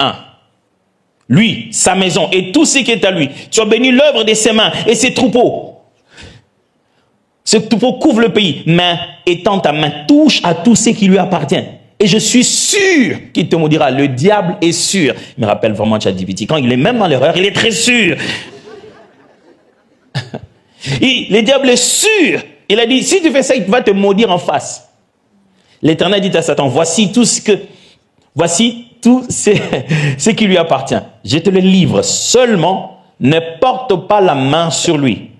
lui, sa maison et tout ce qui est à lui. Tu as béni l'œuvre de ses mains et ses troupeaux. Ce troupeau couvre le pays. Mais étends ta main, touche à tout ce qui lui appartient. Et je suis sûr qu'il te maudira. Le diable est sûr. Il me rappelle vraiment ChatGPT. Quand il est même dans l'erreur, il est très sûr. Le diable est sûr. Il a dit, si tu fais ça, il va te maudire en face. L'Éternel dit à Satan, voici tout ce qui lui appartient. Je te le livre. Seulement, ne porte pas la main sur lui.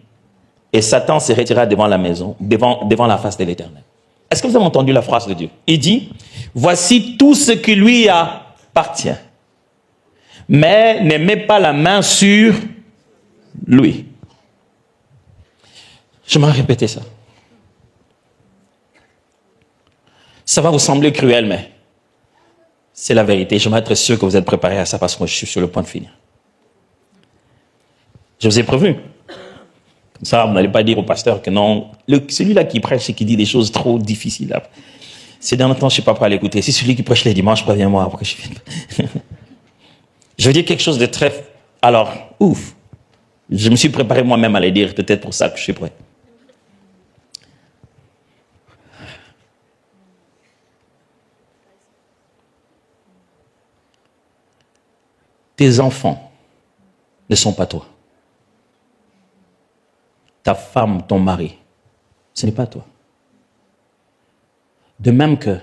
Et Satan se retira devant la maison, devant la face de l'Éternel. Est-ce que vous avez entendu la phrase de Dieu? Il dit, voici tout ce qui lui appartient. Mais ne mets pas la main sur lui. Je m'en répéter ça. Ça va vous sembler cruel, mais c'est la vérité. Je vais être sûr que vous êtes préparés à ça parce que moi, je suis sur le point de finir. Je vous ai prévenu. Comme ça, vous n'allez pas dire au pasteur que non. Celui-là qui prêche et qui dit des choses trop difficiles. Ces derniers temps, je ne suis pas prêt à l'écouter. Si celui qui prêche les dimanches, préviens-moi après que je vienne. Je veux dire quelque chose de très... Alors, ouf. Je me suis préparé moi-même à les dire. Peut-être pour ça que je suis prêt. Tes enfants ne sont pas toi. Ta femme, ton mari, ce n'est pas toi. De même que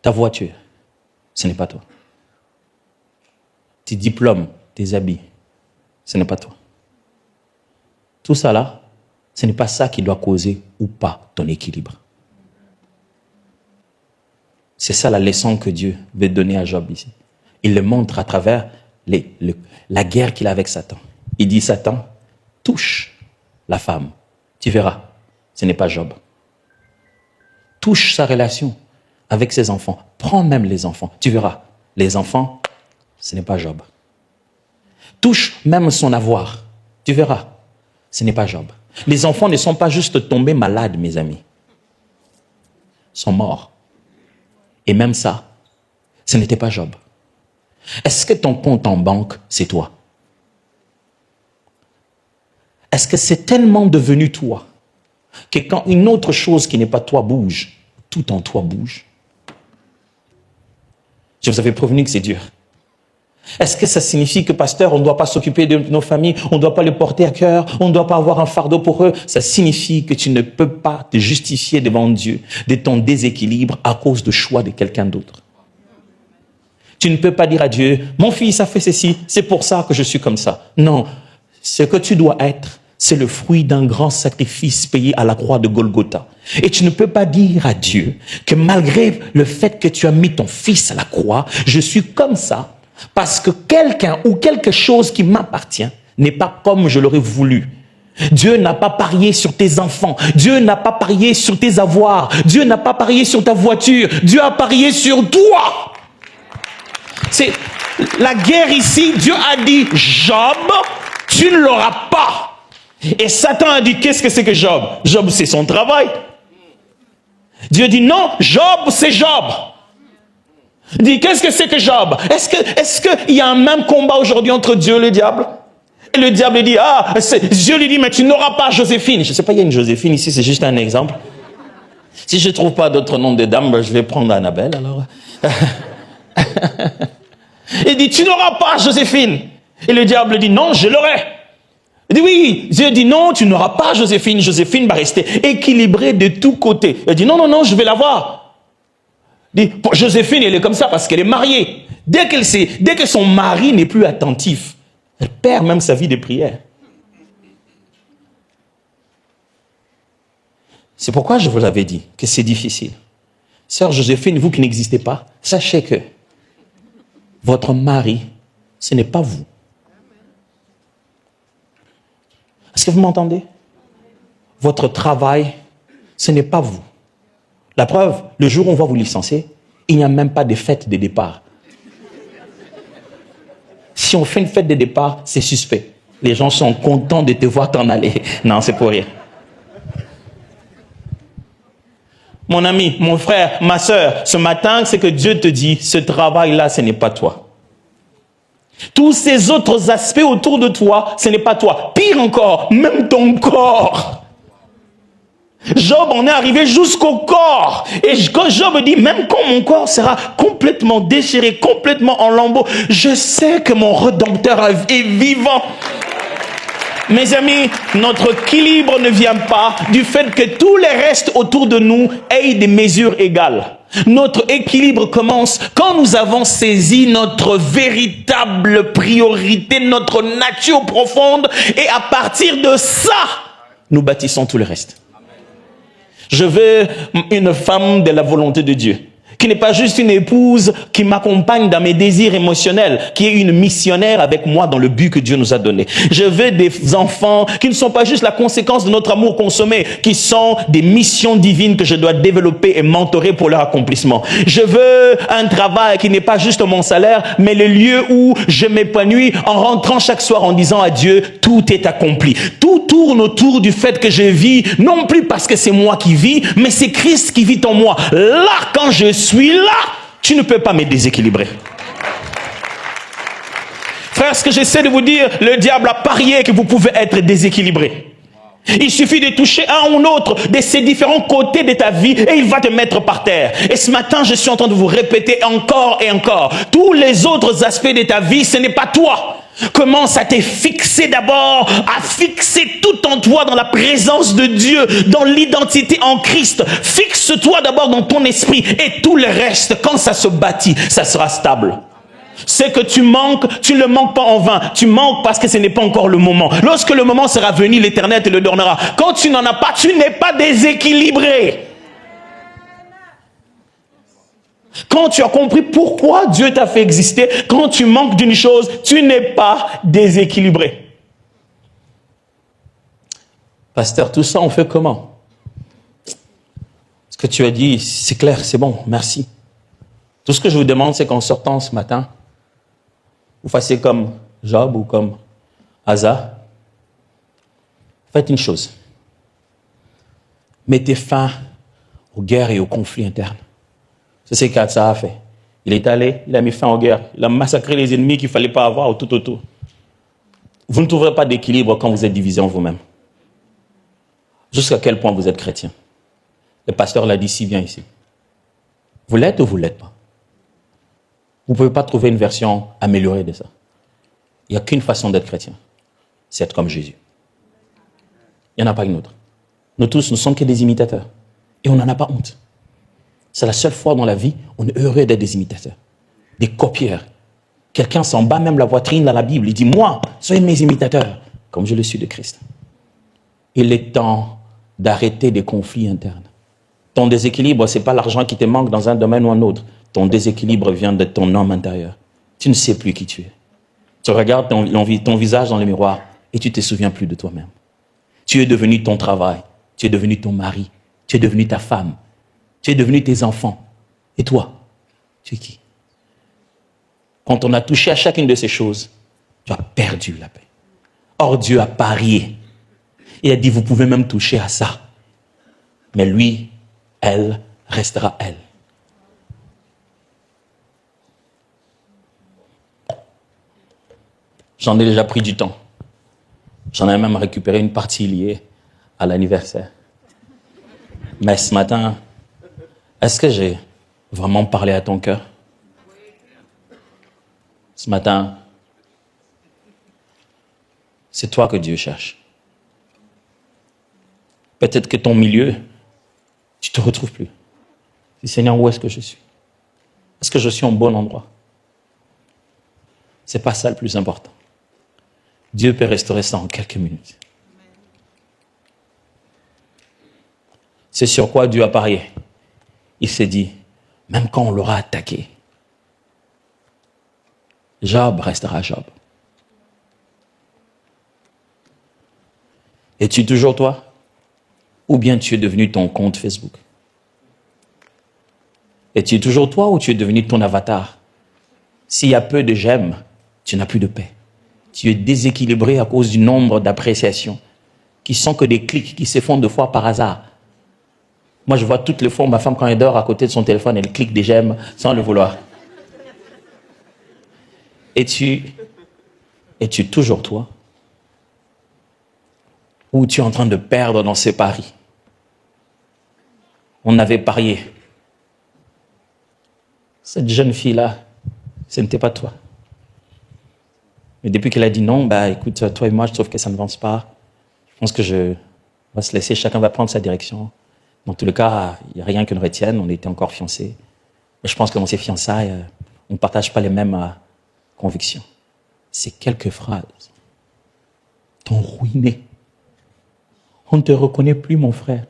ta voiture, ce n'est pas toi. Tes diplômes, tes habits, ce n'est pas toi. Tout ça là, ce n'est pas ça qui doit causer ou pas ton équilibre. C'est ça la leçon que Dieu veut donner à Job ici. Il le montre à travers la guerre qu'il a avec Satan. Il dit, Satan, touche la femme. Tu verras, ce n'est pas Job. Touche sa relation avec ses enfants. Prends même les enfants. Tu verras, les enfants, ce n'est pas Job. Touche même son avoir. Tu verras, ce n'est pas Job. Les enfants ne sont pas juste tombés malades, mes amis. Ils sont morts. Et même ça, ce n'était pas Job. Est-ce que ton compte en banque, c'est toi? Est-ce que c'est tellement devenu toi que quand une autre chose qui n'est pas toi bouge, tout en toi bouge? Je vous avais prévenu que c'est dur. Est-ce que ça signifie que, pasteur, on ne doit pas s'occuper de nos familles, on ne doit pas les porter à cœur, on ne doit pas avoir un fardeau pour eux? Ça signifie que tu ne peux pas te justifier devant Dieu de ton déséquilibre à cause du choix de quelqu'un d'autre. Tu ne peux pas dire à Dieu, mon fils a fait ceci, c'est pour ça que je suis comme ça. Non, ce que tu dois être, c'est le fruit d'un grand sacrifice payé à la croix de Golgotha. Et tu ne peux pas dire à Dieu que malgré le fait que tu as mis ton fils à la croix, je suis comme ça parce que quelqu'un ou quelque chose qui m'appartient n'est pas comme je l'aurais voulu. Dieu n'a pas parié sur tes enfants. Dieu n'a pas parié sur tes avoirs. Dieu n'a pas parié sur ta voiture. Dieu a parié sur toi. C'est la guerre ici. Dieu a dit, Job, tu ne l'auras pas. Et Satan a dit, qu'est-ce que c'est que Job? Job, c'est son travail. Dieu dit, non, Job, c'est Job. Il dit, qu'est-ce que c'est que Job? Est-ce qu'il y a un même combat aujourd'hui entre Dieu et le diable? Et le diable dit, Dieu lui dit, mais tu n'auras pas Joséphine. Je ne sais pas, il y a une Joséphine ici, c'est juste un exemple. Si je ne trouve pas d'autres noms de dames, je vais prendre Annabelle, alors. Il dit, tu n'auras pas Joséphine. Et le diable dit, non, je l'aurai. Il dit, oui. Dieu dit, non, tu n'auras pas Joséphine. Joséphine va rester équilibrée de tous côtés. Il dit, non, je vais l'avoir. Il dit, Joséphine, elle est comme ça parce qu'elle est mariée. Dès que son mari n'est plus attentif, elle perd même sa vie de prière. C'est pourquoi je vous l'avais dit que c'est difficile. Sœur Joséphine, vous qui n'existez pas, sachez que votre mari, ce n'est pas vous. Est-ce que vous m'entendez? Votre travail, ce n'est pas vous. La preuve, le jour où on va vous licencier, il n'y a même pas de fête de départ. Si on fait une fête de départ, c'est suspect. Les gens sont contents de te voir t'en aller. Non, c'est pour rien. Mon ami, mon frère, ma sœur, ce matin, c'est que Dieu te dit, ce travail-là, ce n'est pas toi. Tous ces autres aspects autour de toi, ce n'est pas toi. Pire encore, même ton corps. Job en est arrivé jusqu'au corps. Et quand Job dit, même quand mon corps sera complètement déchiré, complètement en lambeaux, je sais que mon Rédempteur est vivant. Mes amis, notre équilibre ne vient pas du fait que tous les restes autour de nous aient des mesures égales. Notre équilibre commence quand nous avons saisi notre véritable priorité, notre nature profonde, et à partir de ça, nous bâtissons tout le reste. Je veux une femme de la volonté de Dieu, qui n'est pas juste une épouse qui m'accompagne dans mes désirs émotionnels, qui est une missionnaire avec moi dans le but que Dieu nous a donné. Je veux des enfants qui ne sont pas juste la conséquence de notre amour consommé, qui sont des missions divines que je dois développer et mentorer pour leur accomplissement. Je veux un travail qui n'est pas juste mon salaire, mais le lieu où je m'épanouis en rentrant chaque soir en disant à Dieu, tout est accompli. Tout tourne autour du fait que je vis, non plus parce que c'est moi qui vis, mais c'est Christ qui vit en moi. Là, quand je suis là, tu ne peux pas me déséquilibrer. Frère, ce que j'essaie de vous dire, le diable a parié que vous pouvez être déséquilibré. Il suffit de toucher un ou l'autre de ces différents côtés de ta vie et il va te mettre par terre. Et ce matin, je suis en train de vous répéter encore et encore, tous les autres aspects de ta vie, ce n'est pas toi. Commence à te fixer d'abord, à fixer tout en toi dans la présence de Dieu, dans l'identité en Christ. Fixe-toi d'abord dans ton esprit et tout le reste, quand ça se bâtit, ça sera stable. C'est que tu manques, tu ne le manques pas en vain. Tu manques parce que ce n'est pas encore le moment. Lorsque le moment sera venu, l'Éternel te le donnera. Quand tu n'en as pas, tu n'es pas déséquilibré. Quand tu as compris pourquoi Dieu t'a fait exister, quand tu manques d'une chose, tu n'es pas déséquilibré. Pasteur, tout ça, on fait comment? Ce que tu as dit, c'est clair, c'est bon, merci. Tout ce que je vous demande, c'est qu'en sortant ce matin, vous fassiez comme Job ou comme Asa. Faites une chose. Mettez fin aux guerres et aux conflits internes. C'est ce qu'Asa a fait. Il est allé, il a mis fin aux guerres. Il a massacré les ennemis qu'il ne fallait pas avoir tout autour. Vous ne trouverez pas d'équilibre quand vous êtes divisé en vous-même. Jusqu'à quel point vous êtes chrétien. Le pasteur l'a dit si bien ici. Vous l'êtes ou vous ne l'êtes pas? Vous ne pouvez pas trouver une version améliorée de ça. Il n'y a qu'une façon d'être chrétien. C'est être comme Jésus. Il n'y en a pas une autre. Nous tous, nous sommes que des imitateurs. Et on n'en a pas honte. C'est la seule fois dans la vie où on est heureux d'être des imitateurs. Des copieurs. Quelqu'un s'en bat même la poitrine dans la Bible. Il dit, moi, soyez mes imitateurs, comme je le suis de Christ. Il est temps d'arrêter des conflits internes. Ton déséquilibre, ce n'est pas l'argent qui te manque dans un domaine ou un autre. Ton déséquilibre vient de ton homme intérieur. Tu ne sais plus qui tu es. Tu regardes ton visage dans le miroir et tu ne te souviens plus de toi-même. Tu es devenu ton travail. Tu es devenu ton mari. Tu es devenu ta femme. Tu es devenu tes enfants. Et toi, tu es qui? Quand on a touché à chacune de ces choses, tu as perdu la paix. Or, Dieu a parié. Il a dit, vous pouvez même toucher à ça. Mais lui, elle, restera elle. J'en ai déjà pris du temps. J'en ai même récupéré une partie liée à l'anniversaire. Mais ce matin, est-ce que j'ai vraiment parlé à ton cœur? Ce matin, c'est toi que Dieu cherche. Peut-être que ton milieu, tu ne te retrouves plus. Dis, Seigneur, où est-ce que je suis? Est-ce que je suis au bon endroit? Ce n'est pas ça le plus important. Dieu peut restaurer ça en quelques minutes. C'est sur quoi Dieu a parié. Il s'est dit, même quand on l'aura attaqué, Job restera Job. Es-tu toujours toi? Ou bien tu es devenu ton compte Facebook? Es-tu toujours toi ou tu es devenu ton avatar? S'il y a peu de j'aime, tu n'as plus de paix. Tu es déséquilibré à cause du nombre d'appréciations qui sont que des clics qui se font 2 fois par hasard. Moi, je vois toutes les fois, ma femme, quand elle dort à côté de son téléphone, elle clique des j'aime sans le vouloir. Es-tu toujours toi? Ou tu es en train de perdre dans ces paris? On avait parié. Cette jeune fille-là, ce n'était pas toi. Mais depuis qu'elle a dit non, écoute, toi et moi, je trouve que ça ne avance pas. Je pense que on va se laisser, chacun va prendre sa direction. Dans tous les cas, il n'y a rien qui nous retienne, on était encore fiancés. Mais je pense que dans ces fiançailles, on ne partage pas les mêmes convictions. Ces quelques phrases t'ont ruiné. On ne te reconnaît plus, mon frère.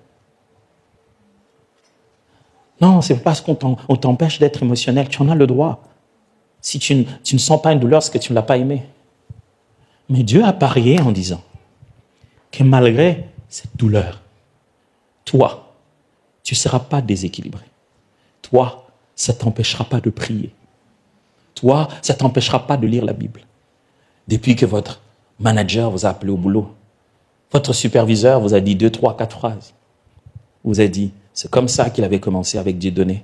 Non, c'est parce qu'on t'empêche d'être émotionnel. Tu en as le droit. Si tu ne sens pas une douleur, c'est que tu ne l'as pas aimé. Mais Dieu a parié en disant que malgré cette douleur, toi, tu ne seras pas déséquilibré. Toi, ça ne t'empêchera pas de prier. Toi, ça ne t'empêchera pas de lire la Bible. Depuis que votre manager vous a appelé au boulot, votre superviseur vous a dit 2, 3, 4 phrases. Vous a dit, c'est comme ça qu'il avait commencé avec Dieudonné.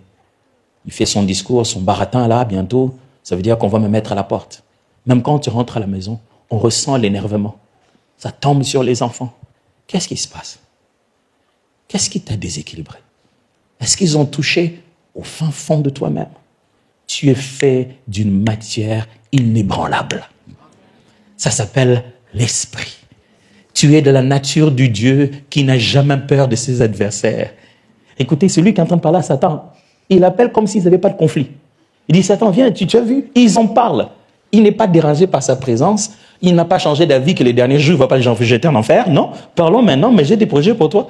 Il fait son discours, son baratin là, bientôt, ça veut dire qu'on va me mettre à la porte. Même quand tu rentres à la maison, on ressent l'énervement. Ça tombe sur les enfants. Qu'est-ce qui se passe? Qu'est-ce qui t'a déséquilibré? Est-ce qu'ils ont touché au fin fond de toi-même? Tu es fait d'une matière inébranlable. Ça s'appelle l'esprit. Tu es de la nature du Dieu qui n'a jamais peur de ses adversaires. Écoutez, celui qui est en train de parler à Satan, il appelle comme s'ils n'avaient pas de conflit. Il dit, Satan, viens, tu as vu? Ils en parlent. Il n'est pas dérangé par sa présence. Il n'a pas changé d'avis que les derniers jours, il ne va pas les jeter en enfer. Non, parlons maintenant, mais j'ai des projets pour toi.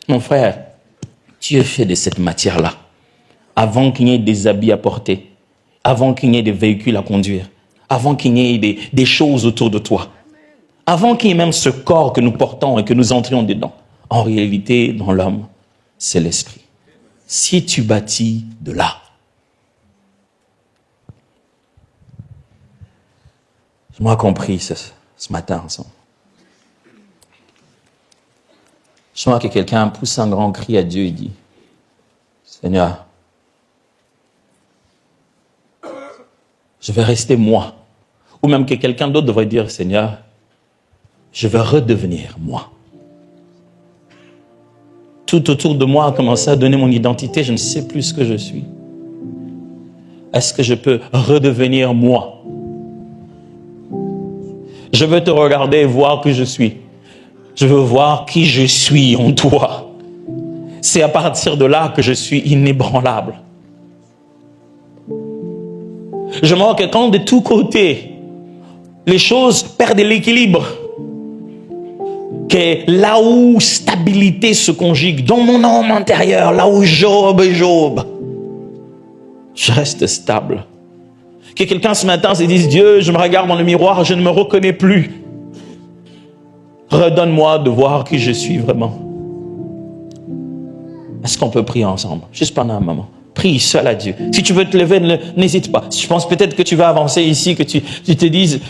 Mon frère, tu es fait de cette matière-là. Avant qu'il n'y ait des habits à porter, avant qu'il n'y ait des véhicules à conduire, avant qu'il n'y ait des choses autour de toi, avant qu'il y ait même ce corps que nous portons et que nous entrions dedans. En réalité, dans l'homme, c'est l'esprit. Si tu bâtis de là, on a compris ce matin ensemble. Je sens que quelqu'un pousse un grand cri à Dieu et dit, Seigneur, je vais rester moi. Ou même que quelqu'un d'autre devrait dire, Seigneur, je vais redevenir moi. Tout autour de moi a commencé à donner mon identité, je ne sais plus ce que je suis. Est-ce que je peux redevenir moi? Je veux te regarder et voir qui je suis. Je veux voir qui je suis en toi. C'est à partir de là que je suis inébranlable. Je vois que quand de tous côtés, les choses perdent l'équilibre, que là où stabilité se conjugue, dans mon âme intérieure, là où Job est Job, je reste stable. Que quelqu'un ce matin se dise, Dieu, je me regarde dans le miroir, je ne me reconnais plus. Redonne-moi de voir qui je suis vraiment. Est-ce qu'on peut prier ensemble? Juste pendant un moment. Prie seul à Dieu. Si tu veux te lever, n'hésite pas. Je pense peut-être que tu vas avancer ici, que tu te dises,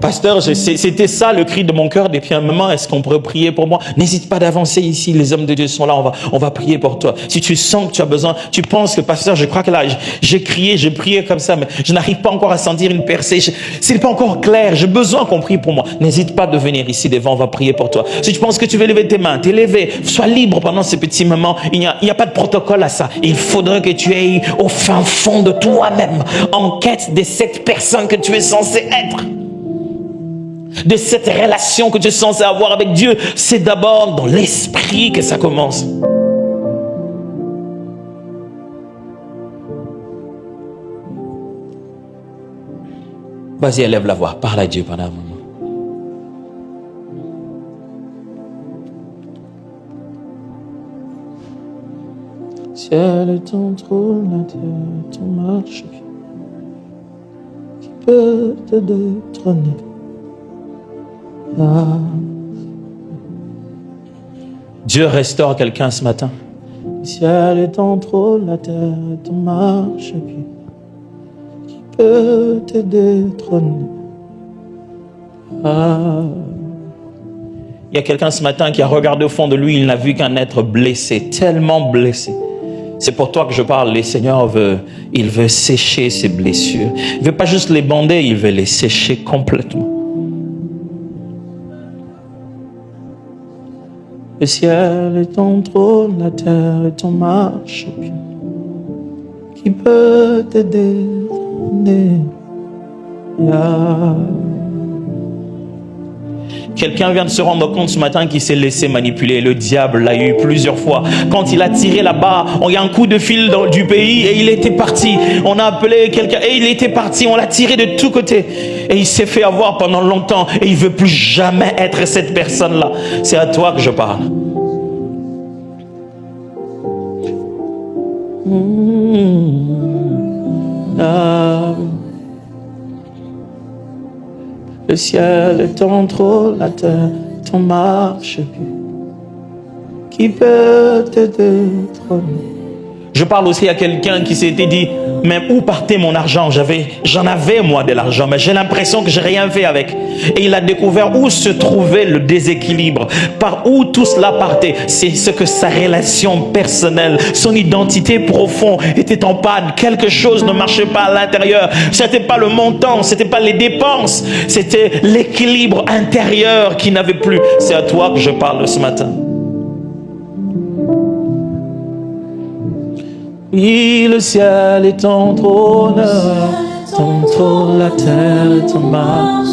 pasteur, c'était ça le cri de mon cœur depuis un moment. Est-ce qu'on pourrait prier pour moi? N'hésite pas d'avancer ici. Les hommes de Dieu sont là. On va prier pour toi. Si tu sens que tu as besoin, tu penses que pasteur, je crois que là, j'ai prié comme ça, mais je n'arrive pas encore à sentir une percée. C'est pas encore clair. J'ai besoin qu'on prie pour moi. N'hésite pas de venir ici devant. On va prier pour toi. Si tu penses que tu veux lever tes mains, t'es levé. Sois libre pendant ces petits moments. Il n'y a pas de protocole à ça. Il faudrait que tu ailles au fin fond de toi-même, en quête de cette personne que tu es censé être. De cette relation que tu es censé avoir avec Dieu. C'est d'abord dans l'esprit que ça commence. Vas-y, élève la voix, parle à Dieu pendant un moment. Ciel, ton trône, la terre, ton marchepied, qui peut te détrôner. Ah. Dieu restaure quelqu'un ce matin. Le ciel est ton trône, la terre est ton marchepied, qui peut te détrôner. Ah. Il y a quelqu'un ce matin qui a regardé au fond de lui, il n'a vu qu'un être blessé, tellement blessé. C'est pour toi que je parle. Le Seigneur il veut sécher ses blessures. Il ne veut pas juste les bander, il veut les sécher complètement. Le ciel est ton trône, la terre est ton marchepied. Qui peut te détrôner? Quelqu'un vient de se rendre compte ce matin qu'il s'est laissé manipuler. Le diable l'a eu plusieurs fois. Quand il a tiré là-bas, il y a un coup de fil du pays et il était parti. On a appelé quelqu'un et il était parti. On l'a tiré de tous côtés. Et il s'est fait avoir pendant longtemps. Et il ne veut plus jamais être cette personne-là. C'est à toi que je parle. Le ciel est ton trône, la terre ton marchepied. Qui peut te détrôner? Je parle aussi à quelqu'un qui s'était dit, mais où partait mon argent? J'en avais moi de l'argent, mais j'ai l'impression que j'ai rien fait avec. Et il a découvert où se trouvait le déséquilibre, par où tout cela partait. C'est ce que sa relation personnelle, son identité profonde était en panne. Quelque chose ne marchait pas à l'intérieur. C'était pas le montant, c'était pas les dépenses, c'était l'équilibre intérieur qui n'avait plus. C'est à toi que je parle ce matin. Oui, le ciel est ton trône, la terre est ton marche.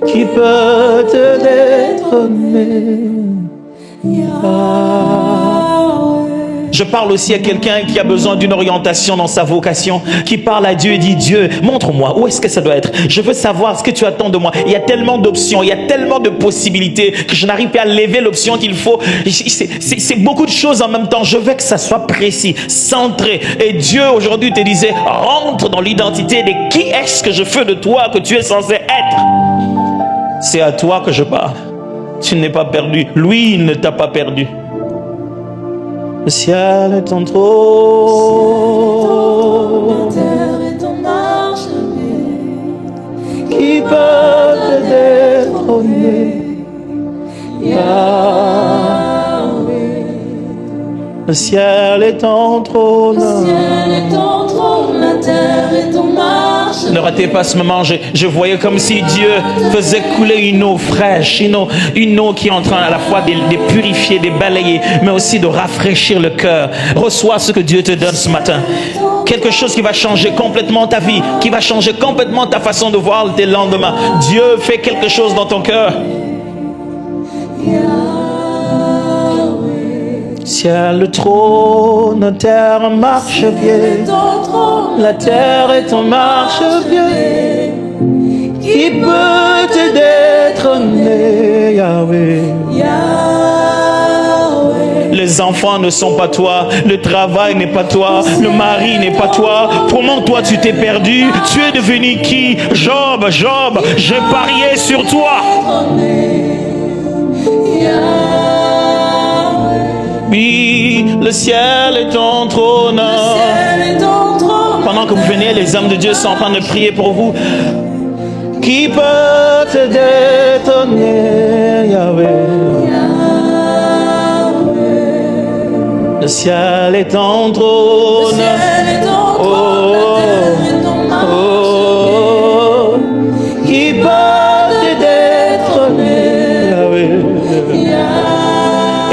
Qui peut te détrôner? Je parle aussi à quelqu'un qui a besoin d'une orientation dans sa vocation, qui parle à Dieu et dit, Dieu, montre-moi, où est-ce que ça doit être? Je veux savoir ce que tu attends de moi. Il y a tellement d'options, il y a tellement de possibilités que je n'arrive pas à lever l'option qu'il faut. C'est beaucoup de choses en même temps. Je veux que ça soit précis, centré. Et Dieu aujourd'hui te disait, rentre dans l'identité de qui est-ce que je fais de toi que tu es censé être. C'est à toi que je parle. Tu n'es pas perdu. Lui, il ne t'a pas perdu. Le ciel est ton trône, la terre est ton marchepied. Qui peut te détrôner? Le ciel est ton trône, la terre est ton marchepied. Ne ratez pas ce moment, je voyais comme si Dieu faisait couler une eau fraîche, une eau qui est en train à la fois de purifier, de balayer, mais aussi de rafraîchir le cœur. Reçois ce que Dieu te donne ce matin. Quelque chose qui va changer complètement ta vie, qui va changer complètement ta façon de voir tes lendemains. Dieu fait quelque chose dans ton cœur. Ciel, le trône, terre, marchepied. La terre est ton marchepied. Qui peut te détrôner, Yahweh? Les enfants ne sont pas toi, le travail n'est pas toi, le mari n'est pas toi. Comment toi tu t'es perdu? Tu es devenu qui? Job, j'ai parié sur toi. Oui, le ciel est ton trône. Pendant que vous venez, les hommes de Dieu sont en train de prier pour vous. Qui peut te détrôner, Yahweh? Le ciel est ton trône. Qui peut te détrôner, Yahweh?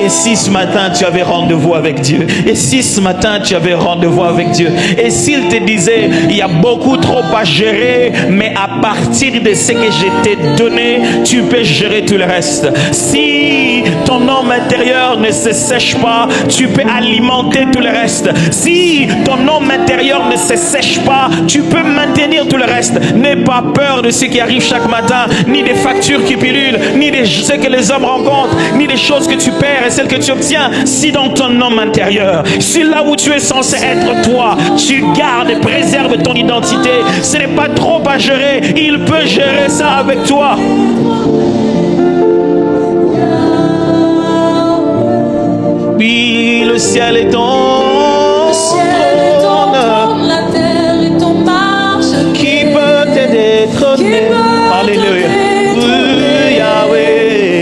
Et si ce matin tu avais rendez-vous avec Dieu? Et si ce matin tu avais rendez-vous avec Dieu? Et s'il te disait, il y a beaucoup trop à gérer, mais à partir de ce que je t'ai donné, tu peux gérer tout le reste. Si ton homme intérieur ne se sèche pas, tu peux alimenter tout le reste. Si ton homme intérieur ne se sèche pas, tu peux maintenir tout le reste. N'aie pas peur de ce qui arrive chaque matin, ni des factures qui pullulent, ni de ce que les hommes rencontrent, ni des choses que tu perds et celles que tu obtiens. Si dans ton homme intérieur, si là où tu es censé être toi, tu gardes et préserves ton identité, ce n'est pas trop à gérer, il peut gérer ça avec toi. Oui, le ciel est ton trône, la terre est ton marche. Qui peut te détrôner? Alléluia. Oui, Yahweh.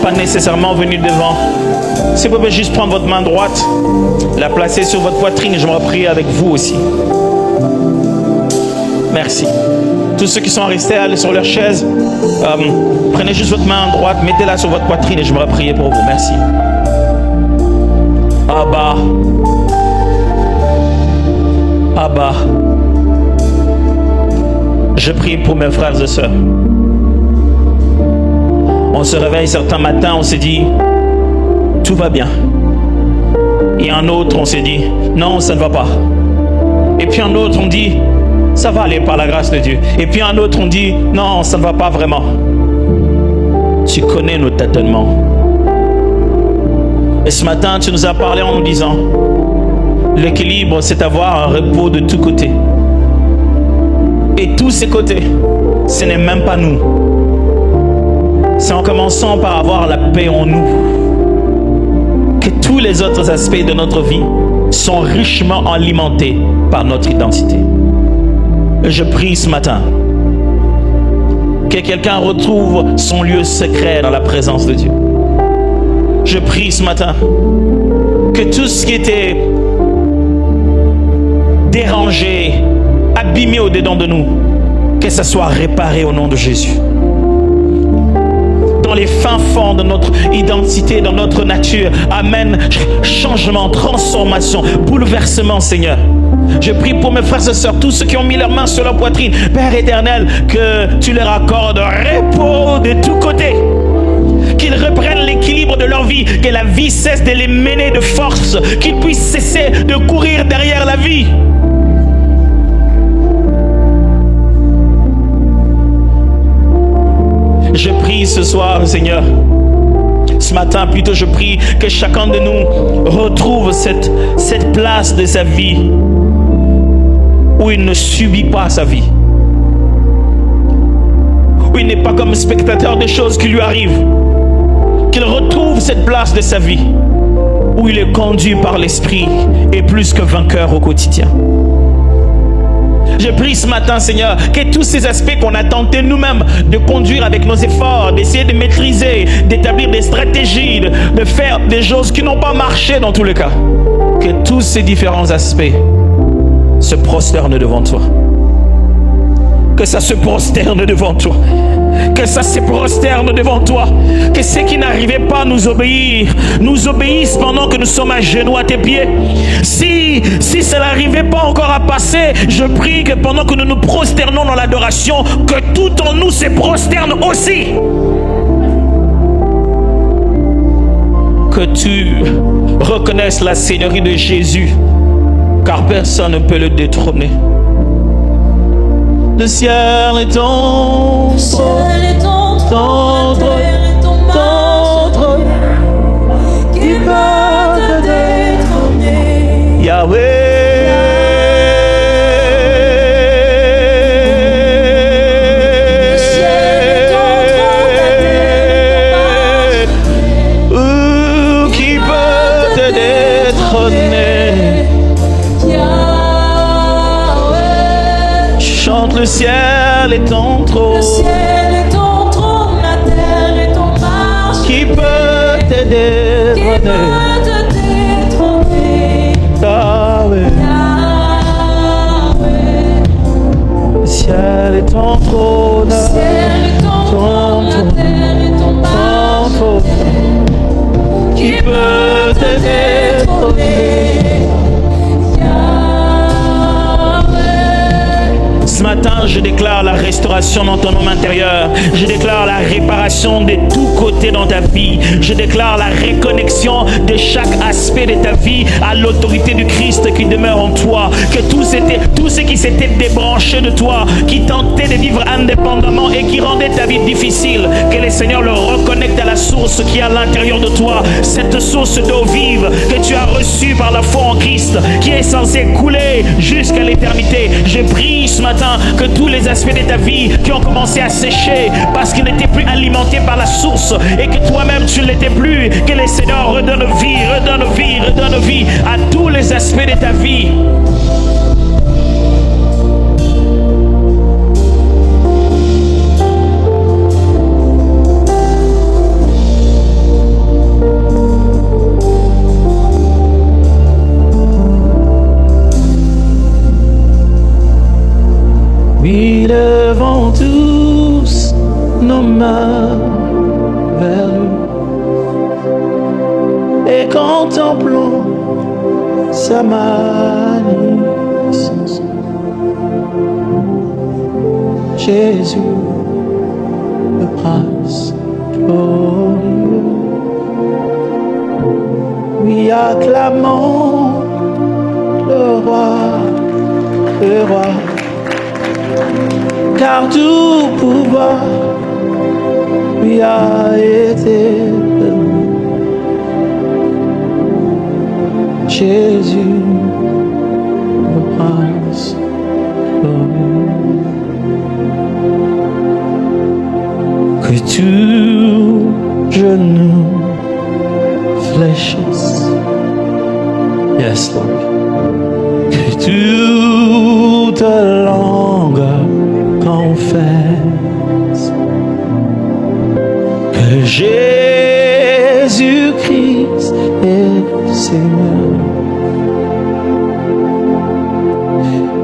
pas nécessairement venir devant. Si vous pouvez juste prendre votre main droite, la placer sur votre poitrine et je vais prier avec vous aussi. Merci. Tous ceux qui sont restés sur leur chaise, prenez juste votre main droite, mettez-la sur votre poitrine et je vais prier pour vous. Merci. Abba. Abba. Je prie pour mes frères et sœurs. On se réveille certains matins, on se dit, tout va bien. Et un autre, on se dit, non, ça ne va pas. Et puis un autre, on dit, ça va aller par la grâce de Dieu. Et puis un autre, on dit, non, ça ne va pas vraiment. Tu connais nos tâtonnements. Et ce matin, tu nous as parlé en nous disant, l'équilibre, c'est avoir un repos de tous côtés. Et tous ces côtés, ce n'est même pas nous. C'est en commençant par avoir la paix en nous que tous les autres aspects de notre vie sont richement alimentés par notre identité. Et je prie ce matin que quelqu'un retrouve son lieu secret dans la présence de Dieu. Je prie ce matin que tout ce qui était dérangé, abîmé au-dedans de nous, que ça soit réparé au nom de Jésus. Dans les fins fonds de notre identité, dans notre nature, amène changement, transformation, bouleversement, Seigneur. Je prie pour mes frères et sœurs, tous ceux qui ont mis leurs mains sur leur poitrine, Père éternel, que tu leur accordes repos de tous côtés. Qu'ils reprennent l'équilibre de leur vie, que la vie cesse de les mener de force, qu'ils puissent cesser de courir derrière la vie. Je prie ce soir, Seigneur, ce matin plutôt, je prie que chacun de nous retrouve cette place de sa vie où il ne subit pas sa vie, où il n'est pas comme spectateur des choses qui lui arrivent, qu'il retrouve cette place de sa vie où il est conduit par l'Esprit et plus que vainqueur au quotidien. Je prie ce matin, Seigneur, que tous ces aspects qu'on a tenté nous-mêmes de conduire avec nos efforts, d'essayer de maîtriser, d'établir des stratégies, de faire des choses qui n'ont pas marché dans tous les cas, que tous ces différents aspects se prosternent devant toi. Que ça se prosterne devant toi. Que ça se prosterne devant toi. Que ceux qui n'arrivaient pas à nous obéir, nous obéissent pendant que nous sommes à genoux à tes pieds. Si ça n'arrivait pas encore à passer, je prie que pendant que nous nous prosternons dans l'adoration, que tout en nous se prosterne aussi. Que tu reconnaisses la Seigneurie de Jésus, car personne ne peut le détrôner. Le ciel est ton trône, qui peut te détrôner, Yahweh. Le ciel est ton trône, qui peut te détrôner. Le ciel est ton trône. Le ciel est ton trône, la terre est ton marche. Qui peut te détrôner? Qui peut te détrôner? Yahweh. Yahweh. Le ciel est ton trône. Le ciel est ton trône, la terre est ton marche. Qui peut te détrôner? Ce matin, je déclare la restauration dans ton homme intérieur. Je déclare la réparation de tous côtés dans ta vie. Je déclare la reconnexion de chaque aspect de ta vie à l'autorité du Christ qui demeure en toi. Que tout ce qui s'était débranché de toi, qui tentait de vivre indépendamment et qui rendait ta vie difficile, que le Seigneur le reconnecte à la source qui est à l'intérieur de toi. Cette source d'eau vive que tu as reçue par la foi en Christ, qui est censée couler jusqu'à l'éternité. Je prie ce matin que tous les aspects de ta vie qui ont commencé à sécher parce qu'ils n'étaient plus alimentés par la source et que toi-même tu ne l'étais plus, que le Seigneur redonne vie à tous les aspects de ta vie. Oui, levons tous nos mains vers lui et contemplons sa magnificence. Jésus, le prince glorieux. Oui, acclamons le roi, car tout pouvoir lui a été donné. Jésus, le prince glorieux. Que tout genou fléchisse. Yes, Lord. Que toute langue confesse que Jésus-Christ est Seigneur.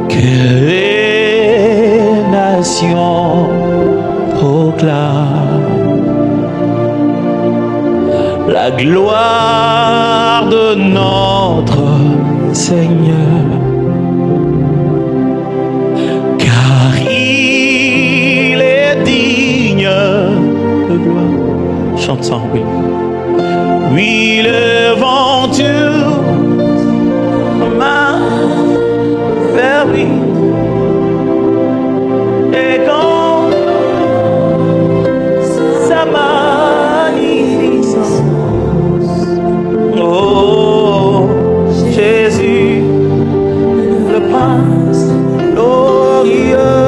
Que les nations proclament la gloire de notre Seigneur, car il est digne de gloire. Chantons, oui. Oui, levons tous nos mains vers lui. Et quand sa magnificence, oh Jésus, le prince glorieux.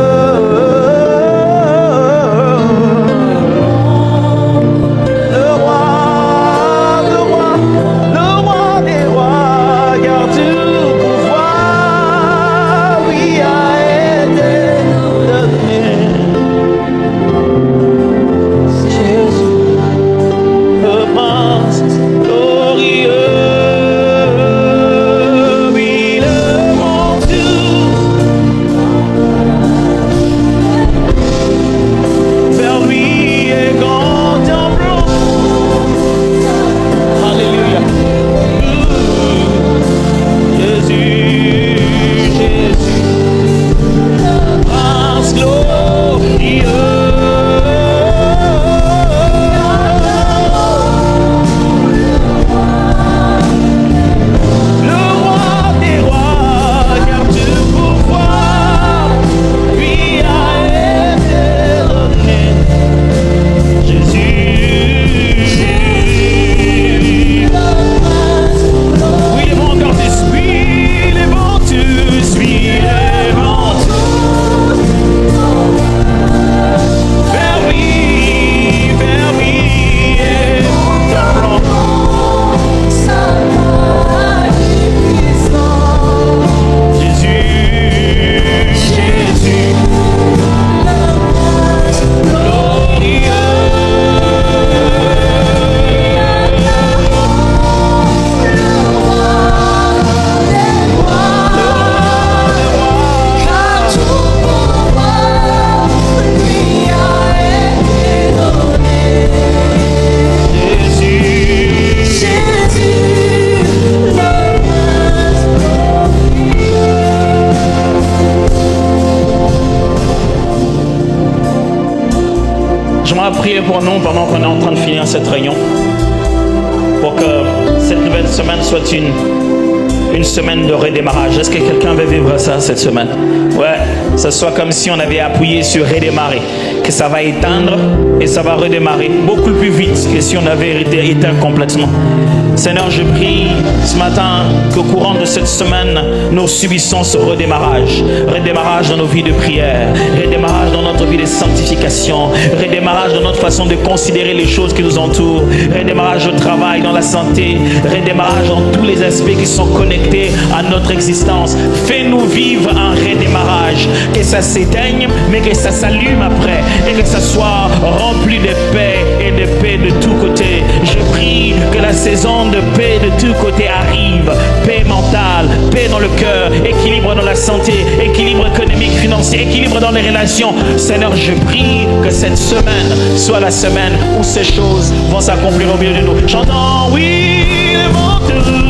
Priez pour nous pendant qu'on est en train de finir cette réunion, pour que cette nouvelle semaine soit une semaine de redémarrage. Est-ce que quelqu'un veut vivre ça cette semaine? Ouais, ça soit comme si on avait appuyé sur redémarrer, que ça va éteindre et ça va redémarrer beaucoup plus vite que si on avait été éteint complètement. Seigneur, je prie ce matin qu'au courant de cette semaine, nous subissons ce redémarrage. Redémarrage dans nos vies de prière, redémarrage dans notre vie de sanctification, redémarrage dans notre façon de considérer les choses qui nous entourent, redémarrage au travail, dans la santé, redémarrage dans tous les aspects qui sont connectés à notre existence. Fais-nous vivre un redémarrage, que ça s'éteigne, mais que ça s'allume après, et que ça soit rempli de paix et de paix de tous côtés. Je prie que la saison de paix de tous côtés arrive, paix mentale, paix paix dans le cœur, équilibre dans la santé, équilibre économique, financier, équilibre dans les relations. Seigneur, je prie que cette semaine soit la semaine où ces choses vont s'accomplir au milieu de nous. J'entends, oui, les montagnes.